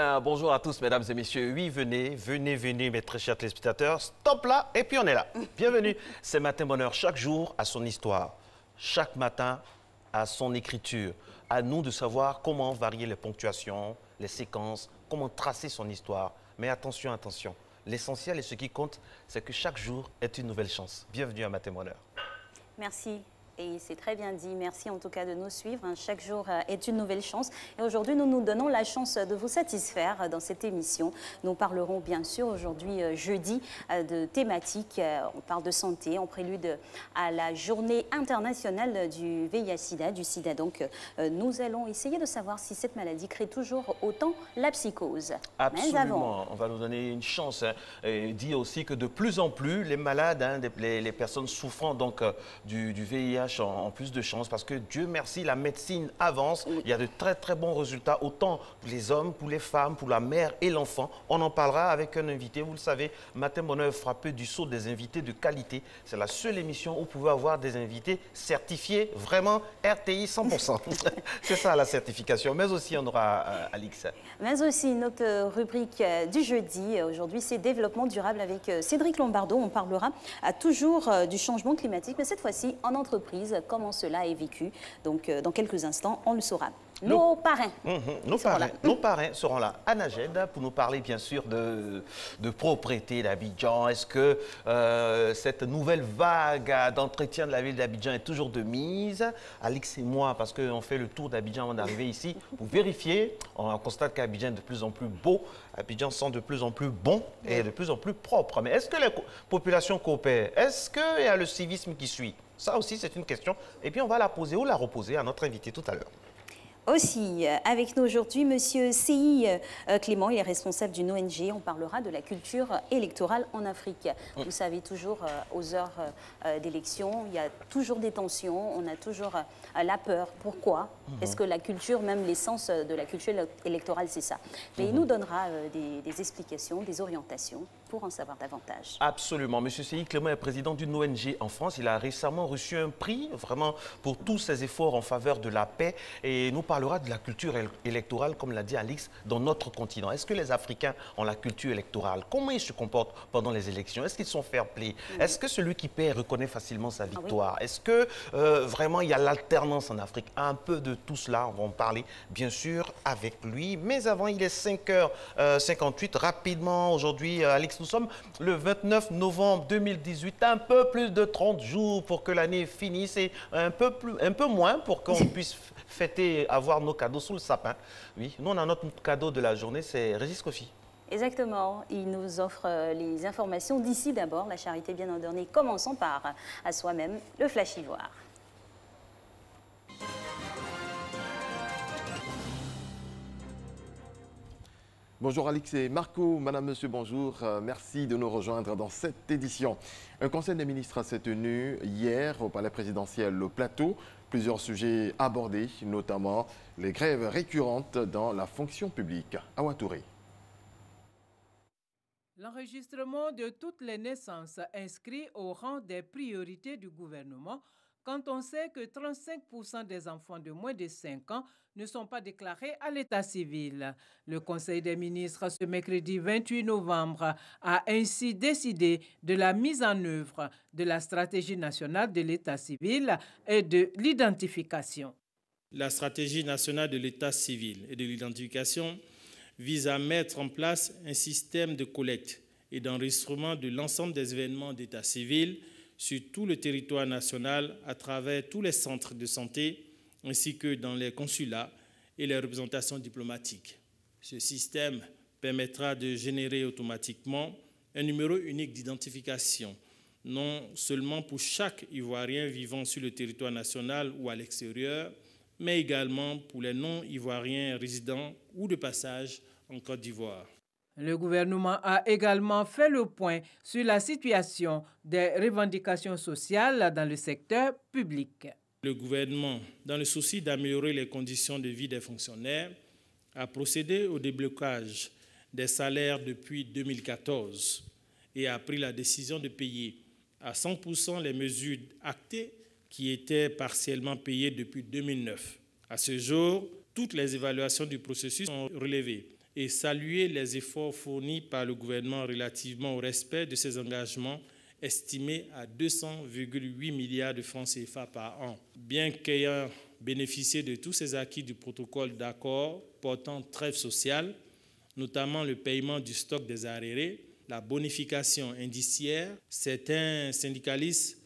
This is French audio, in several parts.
bien, bonjour à tous, mesdames et messieurs. Oui, venez, mes très chers téléspectateurs. Stop là, et puis on est là. Bienvenue. C'est Matin Bonheur. Chaque jour a son histoire. Chaque matin a son écriture. À nous de savoir comment varier les ponctuations, les séquences, comment tracer son histoire. Mais attention, attention. L'essentiel et ce qui compte, c'est que chaque jour est une nouvelle chance. Bienvenue à Matin Bonheur. Merci. Et c'est très bien dit. Merci en tout cas de nous suivre. Chaque jour est une nouvelle chance. Et aujourd'hui, nous nous donnons la chance de vous satisfaire dans cette émission. Nous parlerons bien sûr aujourd'hui, jeudi, de thématiques. On parle de santé en prélude à la journée internationale du VIH-Sida, du Sida. Donc, nous allons essayer de savoir si cette maladie crée toujours autant la psychose. Absolument. Mais avant, on va nous donner une chance. Et dire aussi que de plus en plus, les malades, les personnes souffrant donc, du VIH, en plus de chance parce que Dieu merci, la médecine avance. Oui. Il y a de très très bons résultats, autant pour les hommes, pour les femmes, pour la mère et l'enfant. On en parlera avec un invité. Vous le savez, Matin Bonheur frappé du sceau des invités de qualité. C'est la seule émission où vous pouvez avoir des invités certifiés, vraiment RTI 100%. C'est ça la certification. Mais aussi, on aura Alix. Mais aussi, notre rubrique du jeudi, aujourd'hui, c'est développement durable avec Cédric Lombardo. On parlera toujours du changement climatique, mais cette fois-ci en entreprise. Comment cela est vécu. Donc, dans quelques instants, on le saura. Nos parrains. Nos parrains seront là à Najed pour nous parler, bien sûr, de propriété d'Abidjan. Est-ce que cette nouvelle vague d'entretien de la ville d'Abidjan est toujours de mise? Alix et moi, parce qu'on fait le tour d'Abidjan avant d'arriver ici, pour vérifier, on constate qu'Abidjan est de plus en plus beau, Abidjan sent de plus en plus bon et de plus en plus propre. Mais est-ce que les populations coopèrent? Est-ce qu'il y a le civisme qui suit? Ça aussi, c'est une question. Et puis, on va la poser ou la reposer à notre invité tout à l'heure. Aussi, avec nous aujourd'hui, Monsieur C.I. Clément, il est responsable d'une ONG. On parlera de la culture électorale en Afrique. Vous savez, toujours aux heures d'élection, il y a toujours des tensions, on a toujours la peur. Pourquoi? Est-ce que la culture, même l'essence de la culture électorale, c'est ça? Mais il nous donnera des explications, des orientations pour en savoir davantage. Absolument. Monsieur C.I. Clément est président d'une ONG en France. Il a récemment reçu un prix, vraiment, pour tous ses efforts en faveur de la paix. Et nous parlera de la culture électorale, comme l'a dit Alix, dans notre continent. Est-ce que les Africains ont la culture électorale? Comment ils se comportent pendant les élections? Est-ce qu'ils sont fair-play? Est-ce que celui qui perd reconnaît facilement sa victoire? Est-ce que vraiment il y a l'alternance en Afrique? Un peu de tout cela, on va en parler bien sûr avec lui. Mais avant, il est 5h58. Rapidement, aujourd'hui, Alix, nous sommes le 29 novembre 2018. Un peu plus de 30 jours pour que l'année finisse et un peu moins pour qu'on puisse fêter, avoir nos cadeaux sous le sapin. Oui, nous on a notre cadeau de la journée, c'est Régis Kofi. Exactement, il nous offre les informations d'ici d'abord, la charité bien ordonnée. Commençons par à soi-même le Flash Ivoire. Bonjour Alix et Marco, madame, monsieur, bonjour. Merci de nous rejoindre dans cette édition. Un conseil des ministres s'est tenu hier au palais présidentiel au Plateau. Plusieurs sujets abordés, notamment les grèves récurrentes dans la fonction publique. Awa Touré. L'enregistrement de toutes les naissances inscrit au rang des priorités du gouvernement quand on sait que 35% des enfants de moins de 5 ans ne sont pas déclarés à l'état civil. Le Conseil des ministres, ce mercredi 28 novembre, a ainsi décidé de la mise en œuvre de la stratégie nationale de l'état civil et de l'identification. La stratégie nationale de l'état civil et de l'identification vise à mettre en place un système de collecte et d'enregistrement de l'ensemble des événements d'état civil sur tout le territoire national à travers tous les centres de santé ainsi que dans les consulats et les représentations diplomatiques. Ce système permettra de générer automatiquement un numéro unique d'identification, non seulement pour chaque Ivoirien vivant sur le territoire national ou à l'extérieur, mais également pour les non-ivoiriens résidents ou de passage en Côte d'Ivoire. Le gouvernement a également fait le point sur la situation des revendications sociales dans le secteur public. Le gouvernement, dans le souci d'améliorer les conditions de vie des fonctionnaires, a procédé au déblocage des salaires depuis 2014 et a pris la décision de payer à 100% les mesures actées qui étaient partiellement payées depuis 2009. À ce jour, toutes les évaluations du processus sont relevées et saluer les efforts fournis par le gouvernement relativement au respect de ses engagements estimés à 200,8 milliards de francs CFA par an. Bien qu'ayant bénéficié de tous ces acquis du protocole d'accord portant trêve sociale, notamment le paiement du stock des arriérés, la bonification indiciaire, certains syndicalistes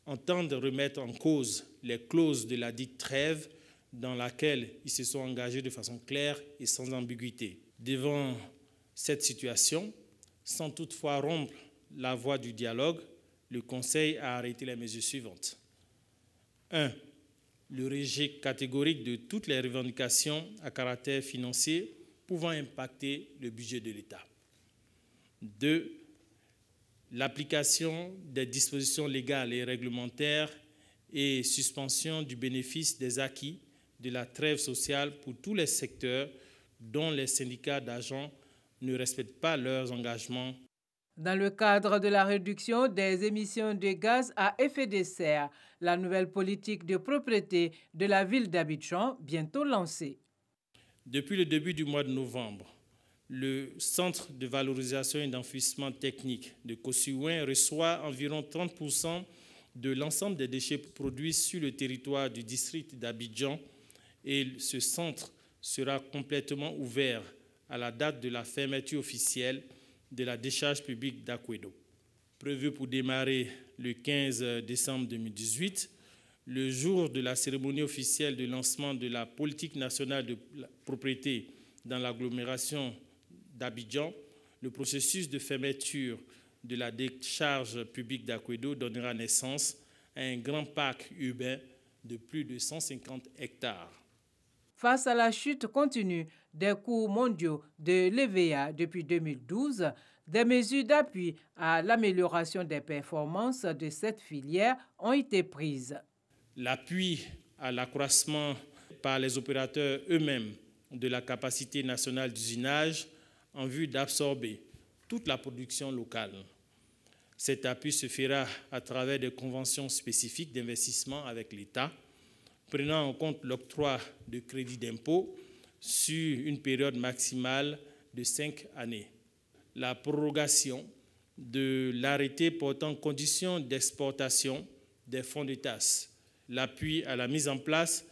entendent remettre en cause les clauses de la dite trêve dans laquelle ils se sont engagés de façon claire et sans ambiguïté. Devant cette situation, sans toutefois rompre la voie du dialogue, le Conseil a arrêté les mesures suivantes. 1. Le rejet catégorique de toutes les revendications à caractère financier pouvant impacter le budget de l'État. 2. L'application des dispositions légales et réglementaires et suspension du bénéfice des acquis de la trêve sociale pour tous les secteurs dont les syndicats d'agents ne respectent pas leurs engagements. Dans le cadre de la réduction des émissions de gaz à effet de serre, la nouvelle politique de propreté de la ville d'Abidjan, bientôt lancée. Depuis le début du mois de novembre, le Centre de valorisation et d'enfouissement technique de Kosciuin reçoit environ 30% de l'ensemble des déchets produits sur le territoire du district d'Abidjan et ce centre sera complètement ouvert à la date de la fermeture officielle de la décharge publique d'Akwedo. Prévu pour démarrer le 15 décembre 2018, le jour de la cérémonie officielle de lancement de la politique nationale de propriété dans l'agglomération d'Abidjan, le processus de fermeture de la décharge publique d'Akwedo donnera naissance à un grand parc urbain de plus de 150 hectares. Face à la chute continue des cours mondiaux de l'EVA depuis 2012, des mesures d'appui à l'amélioration des performances de cette filière ont été prises. L'appui à l'accroissement par les opérateurs eux-mêmes de la capacité nationale d'usinage en vue d'absorber toute la production locale. Cet appui se fera à travers des conventions spécifiques d'investissement avec l'État, prenant en compte l'octroi de crédits d'impôt sur une période maximale de 5 années. La prorogation de l'arrêté portant conditions d'exportation des fonds de tasse, l'appui à la mise en place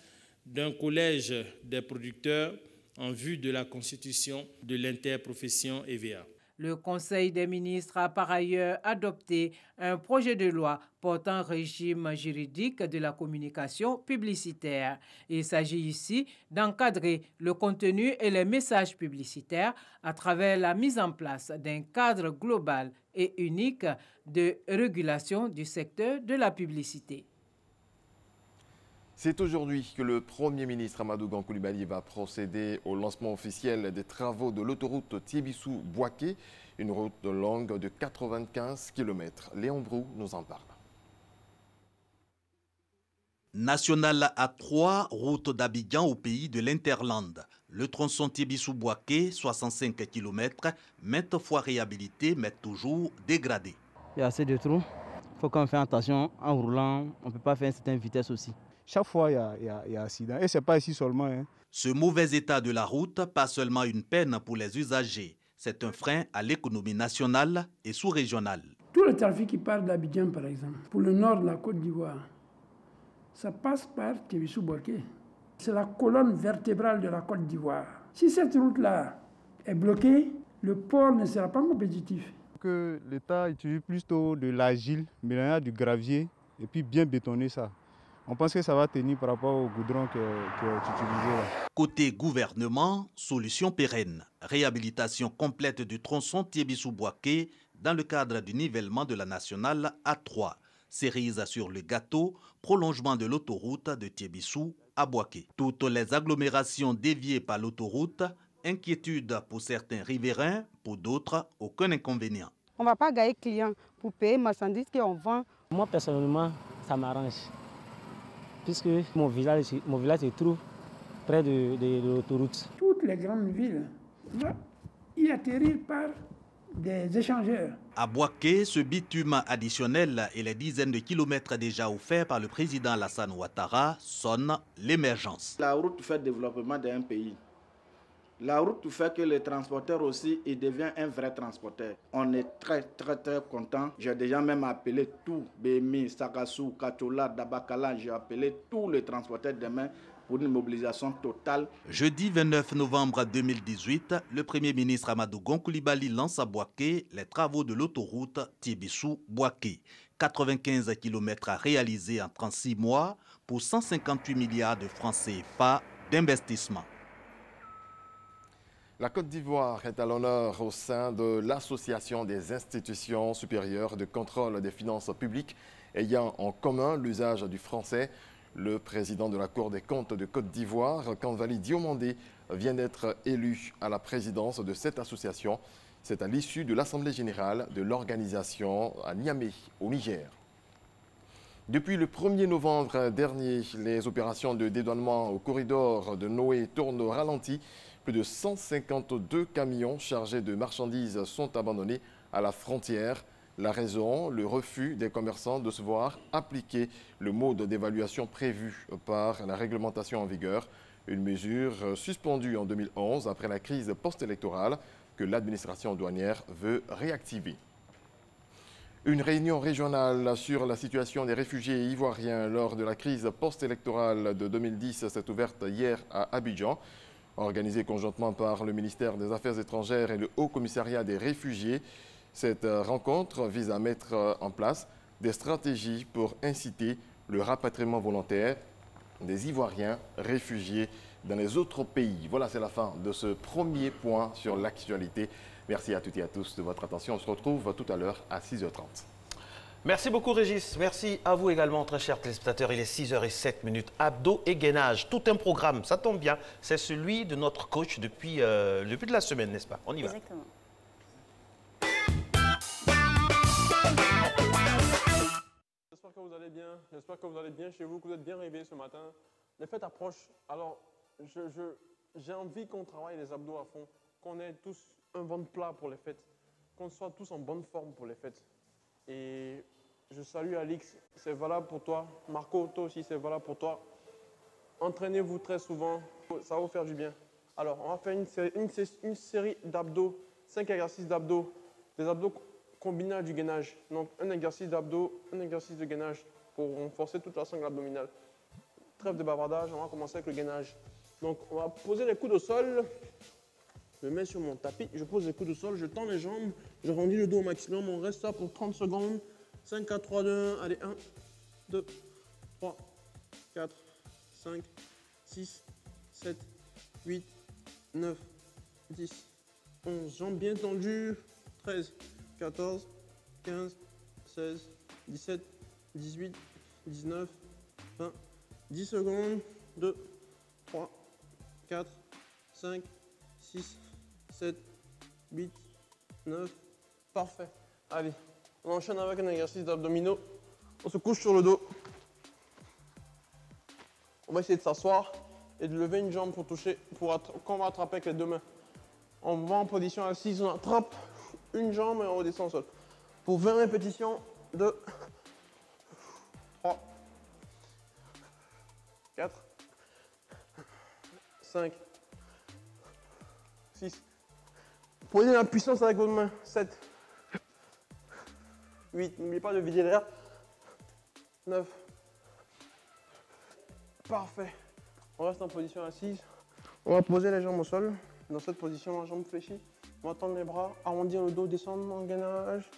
d'un collège des producteurs en vue de la constitution de l'interprofession EVA. Le Conseil des ministres a par ailleurs adopté un projet de loi portant régime juridique de la communication publicitaire. Il s'agit ici d'encadrer le contenu et les messages publicitaires à travers la mise en place d'un cadre global et unique de régulation du secteur de la publicité. C'est aujourd'hui que le Premier ministre Amadou Gan Coulibaly va procéder au lancement officiel des travaux de l'autoroute Tiebissou-Boaké, une route longue de 95 km. Léon Brou nous en parle. National A3, route d'Abidjan au pays de l'Interland. Le tronçon Tiebissou-Boaké, 65 km, maintes fois réhabilité, mais toujours dégradé. Il y a assez de trous. Il faut qu'on fasse attention en roulant. On ne peut pas faire une certaine vitesse aussi. Chaque fois, il y a accident. Et ce n'est pas ici seulement. Hein. Ce mauvais état de la route, pas seulement une peine pour les usagers. C'est un frein à l'économie nationale et sous-régionale. Tout le trafic qui part d'Abidjan, par exemple, pour le nord de la Côte d'Ivoire, ça passe par Tiebissou-Boaké. C'est la colonne vertébrale de la Côte d'Ivoire. Si cette route-là est bloquée, le port ne sera pas compétitif. Que l'État utilise plutôt de l'argile, mélangé du gravier, et puis bien bétonner ça. On pense que ça va tenir par rapport au goudron qui est utilisé là. Côté gouvernement, solution pérenne. Réhabilitation complète du tronçon Tiebissou-Boaké dans le cadre du nivellement de la nationale A3. Cerise sur le gâteau, prolongement de l'autoroute de Tiebissou à Boaké. Toutes les agglomérations déviées par l'autoroute, inquiétude pour certains riverains, pour d'autres, aucun inconvénient. On ne va pas gagner client pour payer marchandises qu'on vend. Moi personnellement, ça m'arrange. Puisque mon village se trouve près de l'autoroute. Toutes les grandes villes vont y atterrir par des échangeurs. À Boaké, ce bitume additionnel et les dizaines de kilomètres déjà offerts par le président Alassane Ouattara sonnent l'émergence. La route fait le développement d'un pays. La route fait que le transporteur aussi, il devient un vrai transporteur. On est très content. J'ai déjà même appelé tout, Bémi, Sakassou, Katola, Dabakala, j'ai appelé tous les transporteurs demain pour une mobilisation totale. Jeudi 29 novembre 2018, le Premier ministre Amadou Gon Coulibaly lance à Bouaké les travaux de l'autoroute Tiébissou-Bouaké. 95 km à réaliser en 36 mois pour 158 milliards de francs CFA d'investissement. La Côte d'Ivoire est à l'honneur au sein de l'Association des institutions supérieures de contrôle des finances publiques ayant en commun l'usage du français. Le président de la Cour des comptes de Côte d'Ivoire, Kanvali Diomandé, vient d'être élu à la présidence de cette association. C'est à l'issue de l'Assemblée générale de l'organisation à Niamey, au Niger. Depuis le 1er novembre dernier, les opérations de dédouanement au corridor de Noé tournent au ralenti. Plus de 152 camions chargés de marchandises sont abandonnés à la frontière. La raison, le refus des commerçants de se voir appliquer le mode d'évaluation prévu par la réglementation en vigueur. Une mesure suspendue en 2011 après la crise post-électorale que l'administration douanière veut réactiver. Une réunion régionale sur la situation des réfugiés ivoiriens lors de la crise post-électorale de 2010 s'est ouverte hier à Abidjan. Organisée conjointement par le ministère des Affaires étrangères et le Haut Commissariat des réfugiés, cette rencontre vise à mettre en place des stratégies pour inciter le rapatriement volontaire des Ivoiriens réfugiés dans les autres pays. Voilà, c'est la fin de ce premier point sur l'actualité. Merci à toutes et à tous de votre attention. On se retrouve tout à l'heure à 6h30. Merci beaucoup Régis, merci à vous également très chers téléspectateurs. Il est 6h07, abdos et gainage, tout un programme, ça tombe bien, c'est celui de notre coach depuis le début de la semaine, n'est-ce pas? On y va. Exactement. J'espère que vous allez bien, j'espère que vous allez bien chez vous, que vous êtes bien réveillés ce matin. Les fêtes approchent, alors j'ai envie qu'on travaille les abdos à fond, qu'on ait tous un ventre plat pour les fêtes, qu'on soit tous en bonne forme pour les fêtes. Et je salue Alix, c'est valable pour toi. Marco, toi aussi, c'est valable pour toi. Entraînez-vous très souvent, ça va vous faire du bien. Alors, on va faire une série d'abdos, 5 exercices d'abdos, des abdos combinés à du gainage. Donc, un exercice d'abdos, un exercice de gainage pour renforcer toute la sangle abdominale. Trêve de bavardage, on va commencer avec le gainage. Donc, on va poser les coudes au sol. Je me mets sur mon tapis, je pose les coudes au sol, je tends les jambes, je rendis le dos au maximum, on reste là pour 30 secondes. 5, 4, 3, 2, 1, allez, 1, 2, 3, 4, 5, 6, 7, 8, 9, 10, 11, jambes bien tendues, 13, 14, 15, 16, 17, 18, 19, 20, 10 secondes, 2, 3, 4, 5, 6, 7, 8, 9, parfait. Allez, on enchaîne avec un exercice d'abdominaux. On se couche sur le dos. On va essayer de s'asseoir et de lever une jambe pour toucher, qu'on va attraper avec les deux mains. On va en position assise, on attrape une jambe et on redescend au sol. Pour 20 répétitions, 2, 3, 4, 5, 6. Prenez la puissance avec votre main. 7, 8. N'oubliez pas de vider l'air. 9. Parfait. On reste en position assise. On va poser les jambes au sol. Dans cette position, la jambe fléchie. On va tendre les bras, arrondir le dos, descendre en gainage.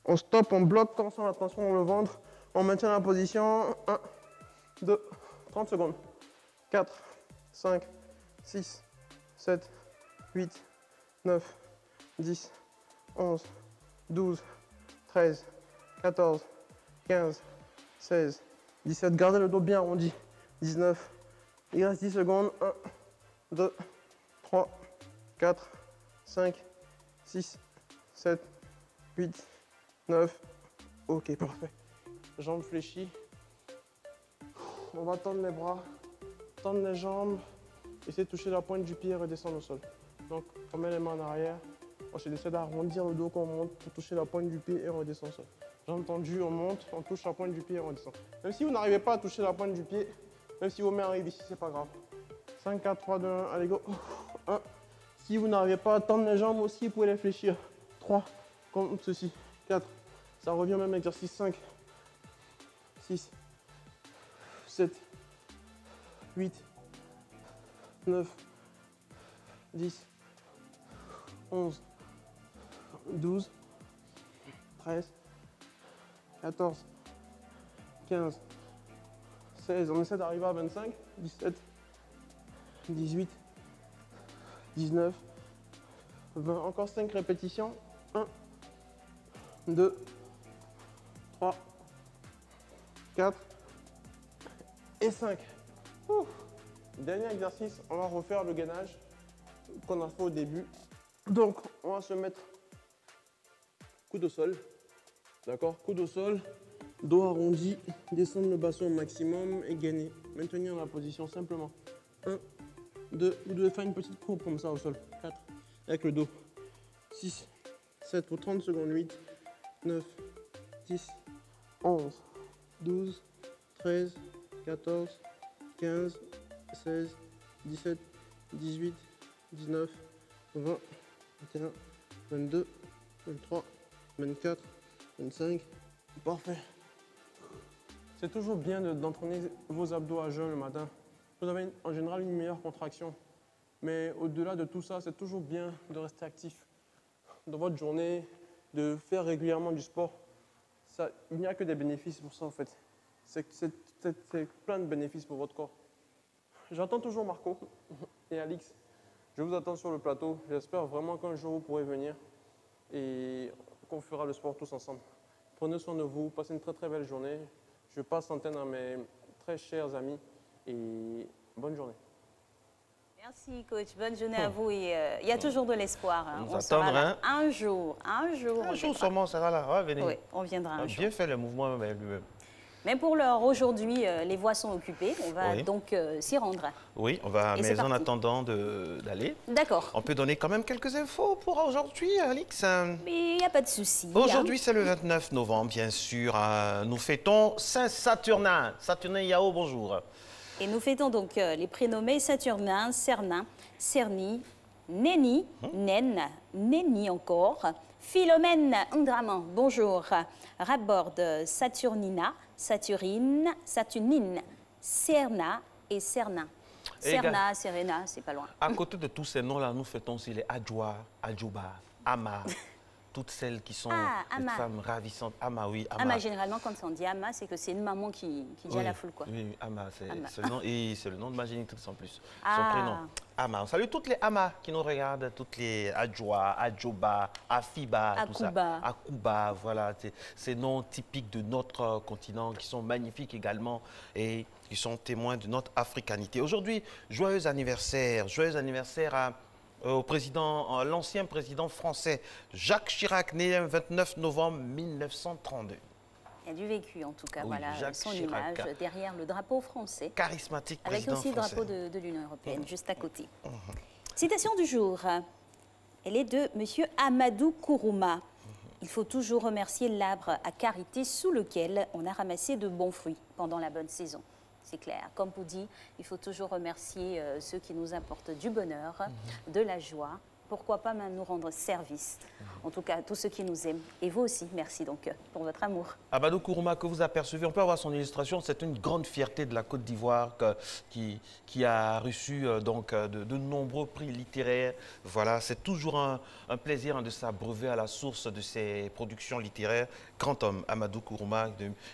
On stoppe, on bloque, tension la tension dans le ventre. On maintient la position. 1, 2, 30 secondes. 4, 5, 6, 7, 8, 9, 10, 11, 12, 13, 14, 15, 16, 17. Gardez le dos bien arrondi. 19. Il reste 10 secondes. 1, 2, 3, 4, 5, 6, 7, 8, 9. Ok, parfait. Jambes fléchies. On va tendre les bras, tendre les jambes. Essayez de toucher la pointe du pied et redescendre au sol. Donc, on met les mains en arrière. Ensuite, essaie d'arrondir le dos quand on monte pour toucher la pointe du pied et on redescend au sol. Jambes tendues, on monte, on touche la pointe du pied et on redescend. Même si vous n'arrivez pas à toucher la pointe du pied, même si vos mains arrivent ici, c'est pas grave. 5, 4, 3, 2, 1, allez go. 1. Si vous n'arrivez pas à tendre les jambes aussi, vous pouvez les fléchir. 3, comme ceci. 4, ça revient au même exercice. 5, 6, 7, 8, 9, 10, 11, 12, 13, 14, 15, 16, on essaie d'arriver à 25, 17, 18, 19, 20, encore 5 répétitions. 1, 2, 3, 4 et 5. Ouh. Dernier exercice, on va refaire le gainage qu'on a fait au début. Donc, on va se mettre coude au sol. D'accord? Coude au sol, dos arrondi, descendre le bassin au maximum et gainer. Maintenir la position simplement. 1, 2, vous devez faire une petite courbe comme ça au sol. 4, avec le dos. 6, 7 pour 30 secondes. 8, 9, 10, 11, 12, 13, 14, 15, 16, 17, 18, 19, 20, 21, 22, 23, 24, 25. Parfait. C'est toujours bien d'entraîner vos abdos à jeun le matin. Vous avez en général une meilleure contraction. Mais au-delà de tout ça, c'est toujours bien de rester actif dans votre journée, de faire régulièrement du sport. Il n'y a que des bénéfices pour ça en fait. C'est plein de bénéfices pour votre corps. J'attends toujours Marco et Alix. Je vous attends sur le plateau. J'espère vraiment qu'un jour vous pourrez venir et qu'on fera le sport tous ensemble. Prenez soin de vous, passez une très très belle journée. Je passe l'antenne à mes très chers amis et bonne journée. Merci coach, bonne journée à vous et il y a toujours de l'espoir. Hein. On sera là. Un jour sûrement on sera là. Ouais, venez. Oui, on viendra un jour. Bien fait le mouvement lui-même. Mais pour l'heure, aujourd'hui, les voies sont occupées. On va donc s'y rendre. Oui, on va, mais en attendant d'aller, d'accord. On peut donner quand même quelques infos pour aujourd'hui, Alix. Mais il n'y a pas de souci. Aujourd'hui, c'est le 29 novembre, bien sûr. Nous fêtons Saint-Saturnin. Saturnin Yao, bonjour. Et nous fêtons donc les prénommés Saturnin, Cernin, Cerni, Néni, Naine, Néni encore, Philomène Ndraman, bonjour. Raborde, Saturnina, Saturine, Saturnine, Cerna et Cernin. Cerna, Serena, c'est pas loin. À côté de tous ces noms-là, nous fêtons aussi les Adjoa, Adjouba, Ama, toutes celles qui sont des femmes ravissantes. Ama, oui, Ama. Ama, généralement, quand on dit Ama, c'est que c'est une maman qui dit à la foule, quoi. Oui, Ama, c'est le nom, et c'est le nom de ma génitrice en plus. Son prénom, Ama. On salue toutes les Ama qui nous regardent, toutes les Adjoa, Adjoba, Afiba, tout ça. Akuba, voilà, ces noms typiques de notre continent qui sont magnifiques également et qui sont témoins de notre africanité. Aujourd'hui, joyeux anniversaire au président, l'ancien président français Jacques Chirac, né le 29 novembre 1932. Il y a du vécu en tout cas, oui, voilà Jacques son Chirac. image derrière le drapeau français. Charismatique président avec aussi français. le drapeau de l'Union européenne, juste à côté. Citation du jour, elle est de M. Amadou Kourouma. Il faut toujours remercier l'arbre à karité sous lequel on a ramassé de bons fruits pendant la bonne saison. C'est clair. Comme vous dit, il faut toujours remercier ceux qui nous apportent du bonheur, de la joie. Pourquoi pas même nous rendre service. En tout cas, tous ceux qui nous aiment. Et vous aussi, merci donc pour votre amour. Amadou Kourouma, que vous apercevez, on peut avoir son illustration. C'est une grande fierté de la Côte d'Ivoire qui a reçu de nombreux prix littéraires. Voilà, c'est toujours un plaisir de s'abreuver à la source de ses productions littéraires. Grand homme, Amadou Kourouma,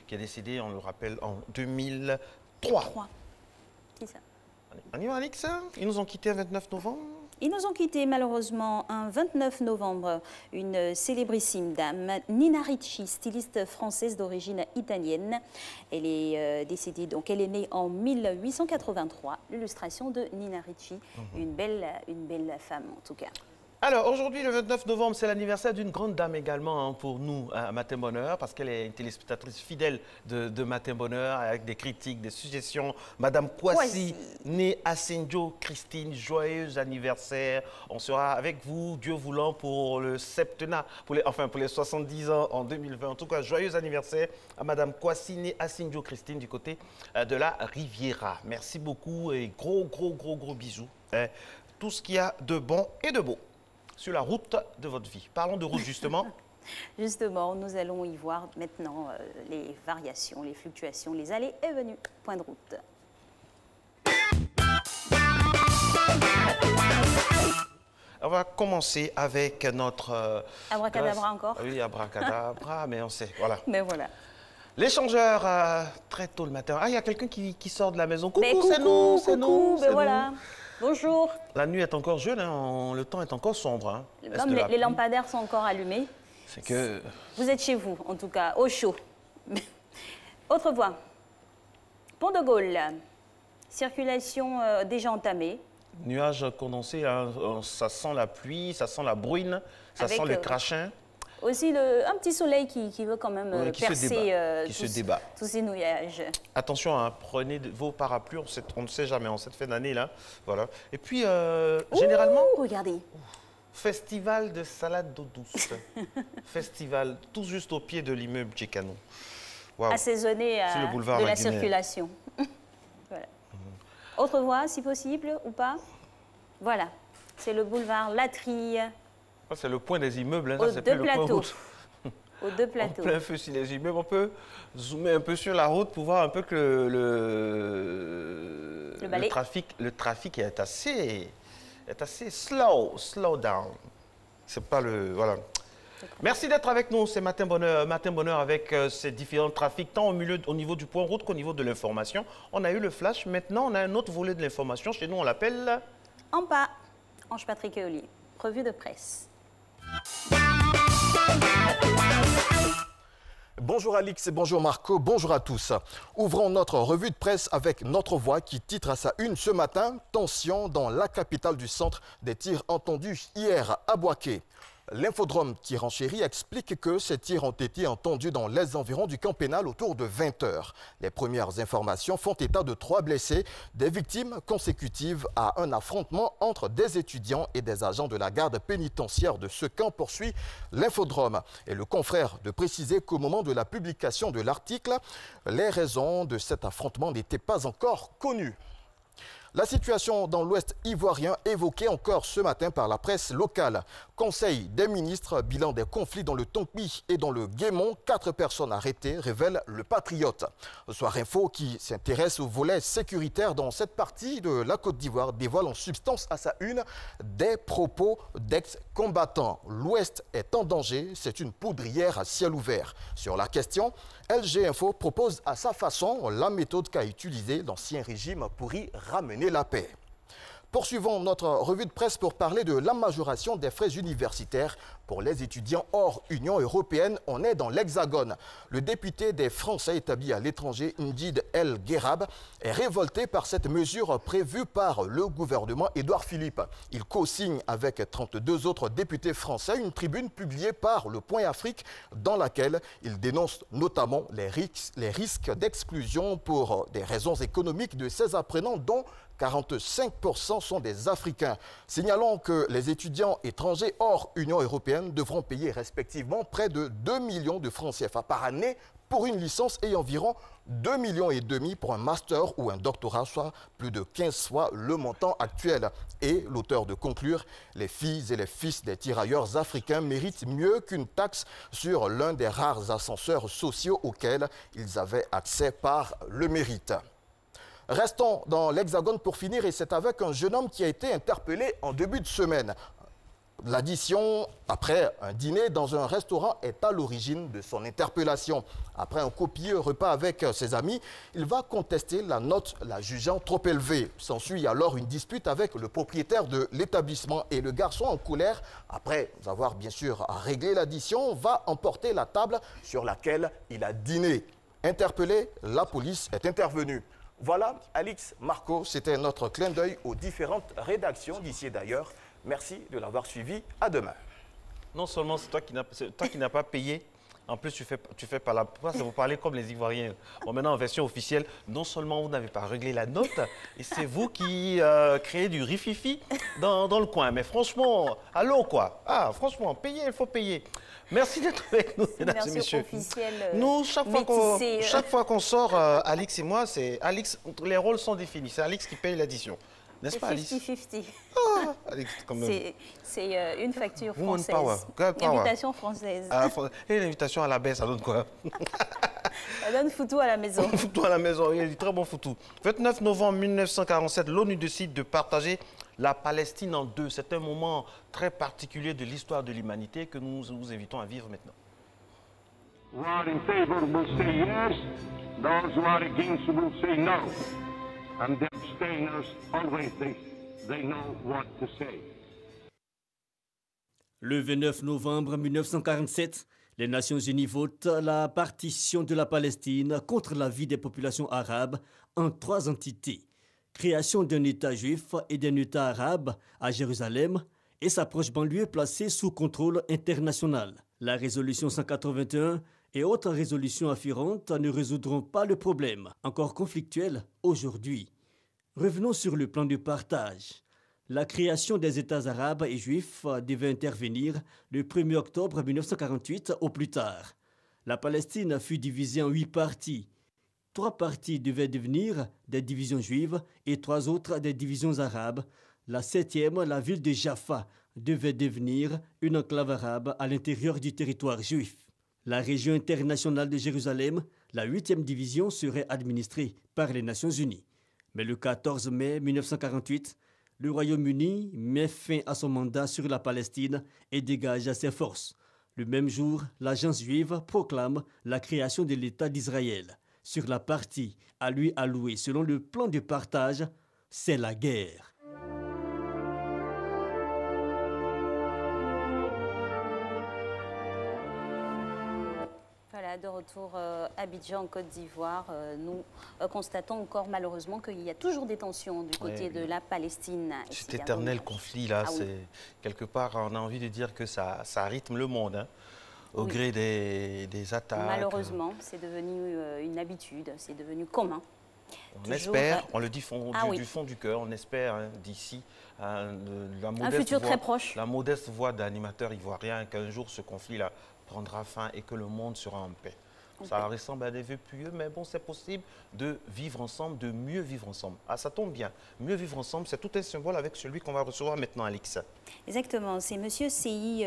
qui est décédé, on le rappelle, en 2003. Qui ça? On y va, Alix? Ils nous ont quittés le 29 novembre. Ils nous ont quittés malheureusement un 29 novembre, une célébrissime dame, Nina Ricci, styliste française d'origine italienne. Elle est décédée, donc elle est née en 1883. L'illustration de Nina Ricci, une belle femme en tout cas. Alors, aujourd'hui, le 29 novembre, c'est l'anniversaire d'une grande dame également pour nous à Matin Bonheur, parce qu'elle est une téléspectatrice fidèle de Matin Bonheur, avec des critiques, des suggestions. Madame Kwasi, née Assenjo Christine, joyeux anniversaire. On sera avec vous, Dieu voulant, pour le septennat, pour les 70 ans en 2020. En tout cas, joyeux anniversaire à Madame Kwasi, née Assenjo Christine, du côté de la Riviera. Merci beaucoup et gros bisous. tout ce qu'il y a de bon et de beau sur la route de votre vie. Parlons de route justement. Justement, nous allons y voir maintenant les variations, les fluctuations, les allées et venues. Point de route. On va commencer avec notre... abracadabra encore. Oui, abracadabra, mais on sait, voilà. Mais voilà. L'échangeur, très tôt le matin. Ah, il y a quelqu'un qui sort de la maison. Coucou, coucou c'est nous, c'est nous. Ben voilà. Bonjour. La nuit est encore jeune, hein, le temps est encore sombre. Hein. Comme les lampadaires sont encore allumés. C'est que... Vous êtes chez vous, en tout cas, au chaud. Autre voie. Pont de Gaulle. Circulation déjà entamée. Nuages condensés, hein, ça sent la pluie, ça sent la bruine, ça sent le crachin. Aussi un petit soleil qui veut quand même percer tous ces nuages. Attention, hein, prenez vos parapluies, on ne sait jamais en cette fin d'année-là. Voilà. Et puis, généralement... Regardez. Festival de salade d'eau douce. Festival tout juste au pied de l'immeuble Tchekano. Wow. Assaisonné de la circulation. Voilà. Autre voie, si possible, ou pas? Voilà, c'est le boulevard Latry. C'est le point des immeubles, hein. Aux Ça, deux plus plateaux. Le point route. Aux deux plateaux. En plein feu sur les immeubles, on peut zoomer un peu sur la route pour voir un peu que le trafic est assez slow down. C'est pas le... Voilà. Merci d'être avec nous, c'est Matin Bonheur avec ces différents trafics, tant au niveau du point route qu'au niveau de l'information. On a eu le flash, maintenant on a un autre volet de l'information. Chez nous, on l'appelle... AMPA, Ange-Patrick Eoli, revue de presse. Bonjour Alix et bonjour Marco, bonjour à tous. Ouvrons notre revue de presse avec Notre Voix qui titre à sa une ce matin « Tension dans la capitale du centre, des tirs entendus hier à Boaké ». L'infodrome qui renchérit explique que ces tirs ont été entendus dans les environs du camp pénal autour de 20 h. Les premières informations font état de 3 blessés, des victimes consécutives à un affrontement entre des étudiants et des agents de la garde pénitentiaire de ce camp, poursuit l'infodrome. Et le confrère de préciser qu'au moment de la publication de l'article, les raisons de cet affrontement n'étaient pas encore connues. La situation dans l'Ouest ivoirien évoquée encore ce matin par la presse locale. Conseil des ministres, bilan des conflits dans le Tonpi et dans le Guémon. 4 personnes arrêtées, révèle le Patriote. Soir Info, qui s'intéresse au volet sécuritaire dans cette partie de la Côte d'Ivoire, dévoile en substance à sa une des propos d'ex-combattants. L'Ouest est en danger, c'est une poudrière à ciel ouvert. Sur la question, LG Info propose à sa façon la méthode qu'a utilisée l'ancien régime pour y ramener la paix. Poursuivons notre revue de presse pour parler de la majoration des frais universitaires pour les étudiants hors Union européenne. On est dans l'Hexagone. Le député des Français établis à l'étranger, Ndid El Guerab, est révolté par cette mesure prévue par le gouvernement Édouard Philippe. Il co-signe avec 32 autres députés français une tribune publiée par Le Point Afrique dans laquelle il dénonce notamment les risques d'exclusion pour des raisons économiques de ces apprenants dont 45% sont des Africains. Signalons que les étudiants étrangers hors Union européenne devront payer respectivement près de 2 millions de francs CFA par année pour une licence et environ 2,5 millions pour un master ou un doctorat, soit plus de 15 fois le montant actuel. Et l'auteur de conclure, les filles et les fils des tirailleurs africains méritent mieux qu'une taxe sur l'un des rares ascenseurs sociaux auxquels ils avaient accès par le mérite. Restons dans l'Hexagone pour finir et c'est avec un jeune homme qui a été interpellé en début de semaine. L'addition, après un dîner dans un restaurant, est à l'origine de son interpellation. Après un copieux repas avec ses amis, il va contester la note, la jugeant trop élevée. S'ensuit alors une dispute avec le propriétaire de l'établissement et le garçon en colère, après avoir bien sûr réglé l'addition, va emporter la table sur laquelle il a dîné. Interpellé, la police est intervenue. Voilà, Alix, Marco, c'était notre clin d'œil aux différentes rédactions d'ici et d'ailleurs. Merci de l'avoir suivi. À demain. Non seulement c'est toi qui n'as pas payé, en plus tu fais pas la place, vous parlez comme les Ivoiriens. Bon, maintenant en version officielle, non seulement vous n'avez pas réglé la note, et c'est vous qui créez du rififi dans le coin. Mais franchement, allons quoi. Ah, franchement, payer, il faut payer. Merci d'être avec nous, mesdames et messieurs. Nous, chaque fois qu'on sort, Alix et moi, c'est Alix, les rôles sont définis. C'est Alix qui paye l'addition. N'est-ce pas, Alice? 50-50. Ah, Alex, quand même. C'est une facture Woman française. power. Girl power. Une invitation française. Et l'invitation à la baisse, ça donne quoi? Ça donne foutou à la maison. Foutou à la maison, il y a du très bon foutou. 29 novembre 1947, l'ONU décide de partager la Palestine en deux. C'est un moment très particulier de l'histoire de l'humanité que nous vous invitons à vivre maintenant. Who are in favor will say yes, those who are against will say no. And the abstainers always they know what to say. Le 29 novembre 1947, les Nations Unies votent la partition de la Palestine contre l'avis des populations arabes en 3 entités. Création d'un État juif et d'un État arabe à Jérusalem et sa proche banlieue placée sous contrôle international. La résolution 181 et autres résolutions afférentes ne résoudront pas le problème, encore conflictuel aujourd'hui. Revenons sur le plan de partage. La création des États arabes et juifs devait intervenir le 1er octobre 1948 au plus tard. La Palestine fut divisée en 8 parties. 3 parties devaient devenir des divisions juives et 3 autres des divisions arabes. La 7e, la ville de Jaffa, devait devenir une enclave arabe à l'intérieur du territoire juif. La région internationale de Jérusalem, la 8e division, serait administrée par les Nations Unies. Mais le 14 mai 1948, le Royaume-Uni met fin à son mandat sur la Palestine et dégage ses forces. Le même jour, l'agence juive proclame la création de l'État d'Israël. Sur la partie à lui allouée selon le plan de partage, c'est la guerre. Voilà, de retour à Abidjan, en Côte d'Ivoire, nous constatons encore malheureusement qu'il y a toujours des tensions du côté de la Palestine. Cet éternel conflit là, c'est quelque part, on a envie de dire que ça rythme le monde, hein, au gré des attaques. Malheureusement, c'est devenu une habitude, c'est devenu commun. On espère, on le dit du fond du cœur, on espère hein, d'ici un futur très proche. La modeste voix d'animateur ivoirien qu'un jour ce conflit-là prendra fin et que le monde sera en paix. Ça ressemble à des vœux pieux, mais bon, c'est possible de vivre ensemble, de mieux vivre ensemble. Ah, ça tombe bien. Mieux vivre ensemble, c'est tout un symbole avec celui qu'on va recevoir maintenant, Alix. Exactement. C'est M. C.I.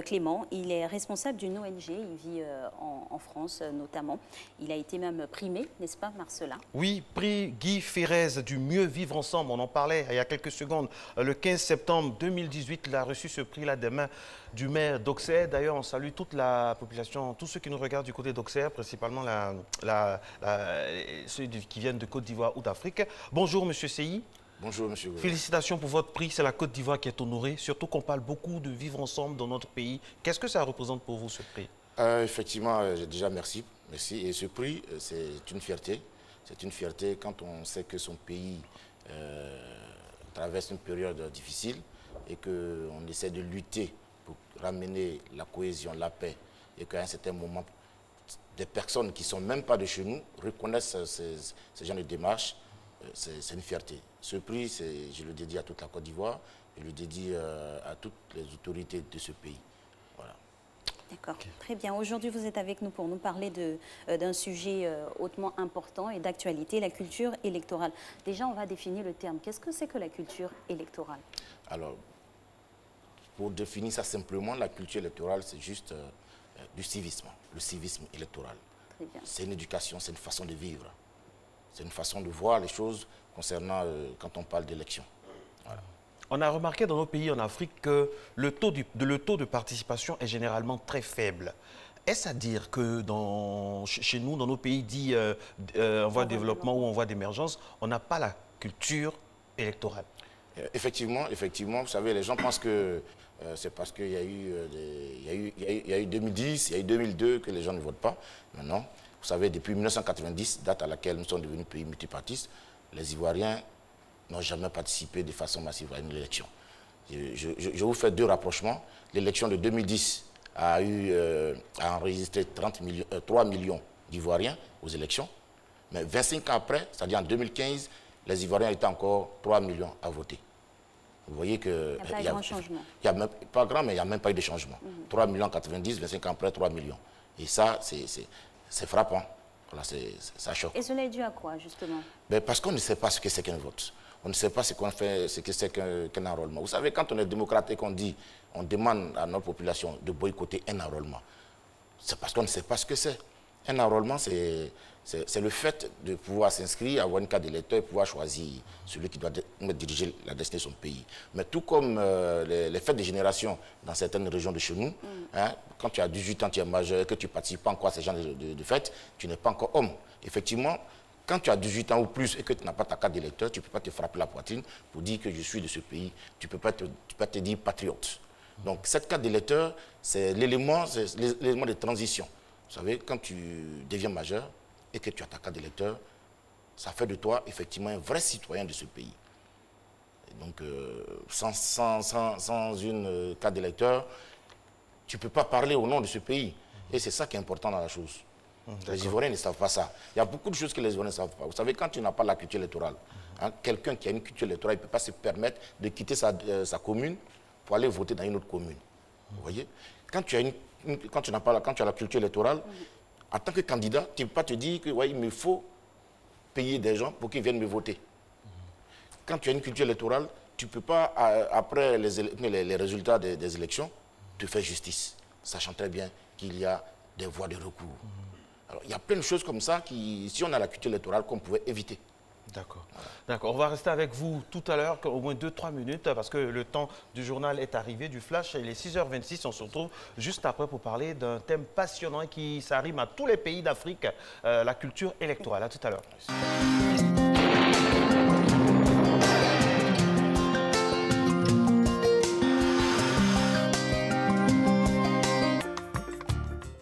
Clément. Il est responsable d'une ONG. Il vit en France, notamment. Il a été même primé, n'est-ce pas, Marcella? Oui, prix Guy Ferrez du Mieux Vivre Ensemble. On en parlait il y a quelques secondes. Le 15 septembre 2018, il a reçu ce prix-là des mains du maire d'Auxerre. D'ailleurs, on salue toute la population, tous ceux qui nous regardent du côté d'Auxerre, principalement ceux qui viennent de Côte d'Ivoire ou d'Afrique. Bonjour, Monsieur C.I. Bonjour, Monsieur. Félicitations pour votre prix. C'est la Côte d'Ivoire qui est honorée, surtout qu'on parle beaucoup de vivre ensemble dans notre pays. Qu'est-ce que ça représente pour vous, ce prix? Effectivement, déjà merci. Merci. Et ce prix, c'est une fierté. C'est une fierté quand on sait que son pays traverse une période difficile et qu'on essaie de lutter pour ramener la cohésion, la paix, et qu'à un certain moment, des personnes qui ne sont même pas de chez nous reconnaissent ce genre de démarche, c'est une fierté. Ce prix, je le dédie à toute la Côte d'Ivoire, je le dédie à toutes les autorités de ce pays. Voilà. D'accord, très bien. Aujourd'hui, vous êtes avec nous pour nous parler d'un sujet hautement important et d'actualité, la culture électorale. Déjà, on va définir le terme. Qu'est-ce que c'est que la culture électorale? Alors, pour définir ça simplement, la culture électorale, c'est juste du civisme, le civisme électoral. C'est une éducation, c'est une façon de vivre. C'est une façon de voir les choses concernant quand on parle d'élection. Voilà. On a remarqué dans nos pays en Afrique que le taux de participation est généralement très faible. Est-ce à dire que chez nous, dans nos pays dits en voie de développement ou en voie d'émergence, on n'a pas la culture électorale? Effectivement, vous savez, les gens pensent que c'est parce qu'il y a eu 2010, il y a eu 2002 que les gens ne votent pas. Mais non, vous savez, depuis 1990, date à laquelle nous sommes devenus pays multipartistes, les Ivoiriens n'ont jamais participé de façon massive à une élection. Je vous fais 2 rapprochements. L'élection de 2010 a enregistré 3 millions d'Ivoiriens aux élections. Mais 25 ans après, c'est-à-dire en 2015, les Ivoiriens étaient encore 3 millions à voter. Vous voyez que... Il n'y a pas de grand changement. Pas grand, mais il n'y a même pas eu de changement. 3 millions en 90, 25 ans après, 3 millions. Et ça, c'est frappant. Voilà, ça choque. Et cela est dû à quoi, justement? Parce qu'on ne sait pas ce que c'est qu'un vote. On ne sait pas ce que c'est qu'un enrôlement. Vous savez, quand on est démocrate et qu'on dit, on demande à notre population de boycotter un enrôlement, c'est parce qu'on ne sait pas ce que c'est. Un enrôlement, c'est le fait de pouvoir s'inscrire, avoir une carte d'électeur et pouvoir choisir celui qui doit diriger la destinée de son pays. Mais tout comme les fêtes de génération dans certaines régions de chez nous, hein, quand tu as 18 ans, tu es majeur et que tu ne participes pas encore à ces genres de fêtes, tu n'es pas encore homme. Effectivement, quand tu as 18 ans ou plus et que tu n'as pas ta carte d'électeur, tu ne peux pas te frapper la poitrine pour dire que je suis de ce pays. Tu ne peux pas te dire patriote. Donc cette carte d'électeur, c'est l'élément de transition. Vous savez, quand tu deviens majeur et que tu as ta carte d'électeur, ça fait de toi effectivement un vrai citoyen de ce pays. Et donc, sans une carte d'électeur, tu ne peux pas parler au nom de ce pays. Et c'est ça qui est important dans la chose. Les Ivoiriens ne savent pas ça. Il y a beaucoup de choses que les Ivoiriens ne savent pas. Vous savez, quand tu n'as pas la culture électorale, hein, quelqu'un qui a une culture électorale, il ne peut pas se permettre de quitter sa commune pour aller voter dans une autre commune. Vous voyez? Quand tu as la culture électorale, en tant que candidat, tu ne peux pas te dire que ouais, il me faut payer des gens pour qu'ils viennent me voter. Quand tu as une culture électorale, tu ne peux pas, après les résultats des élections, te faire justice, sachant très bien qu'il y a des voies de recours. Alors, il y a plein de choses comme ça qui, si on a la culture électorale, qu'on pouvait éviter. D'accord. D'accord. On va rester avec vous tout à l'heure, au moins 2-3 minutes, parce que le temps du journal est arrivé, du flash. Il est 6h26. On se retrouve juste après pour parler d'un thème passionnant qui s'arrime à tous les pays d'Afrique, la culture électorale. À tout à l'heure.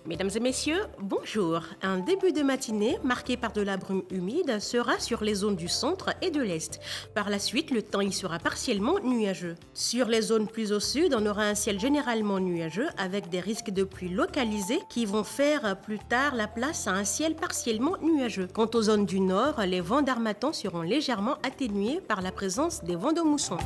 Mesdames et messieurs, bonjour. Un début de matinée marqué par de la brume humide sera sur les zones du centre et de l'est. Par la suite, le temps y sera partiellement nuageux. Sur les zones plus au sud, on aura un ciel généralement nuageux avec des risques de pluie localisés qui vont faire plus tard la place à un ciel partiellement nuageux. Quant aux zones du nord, les vents d'harmattan seront légèrement atténués par la présence des vents de mousson.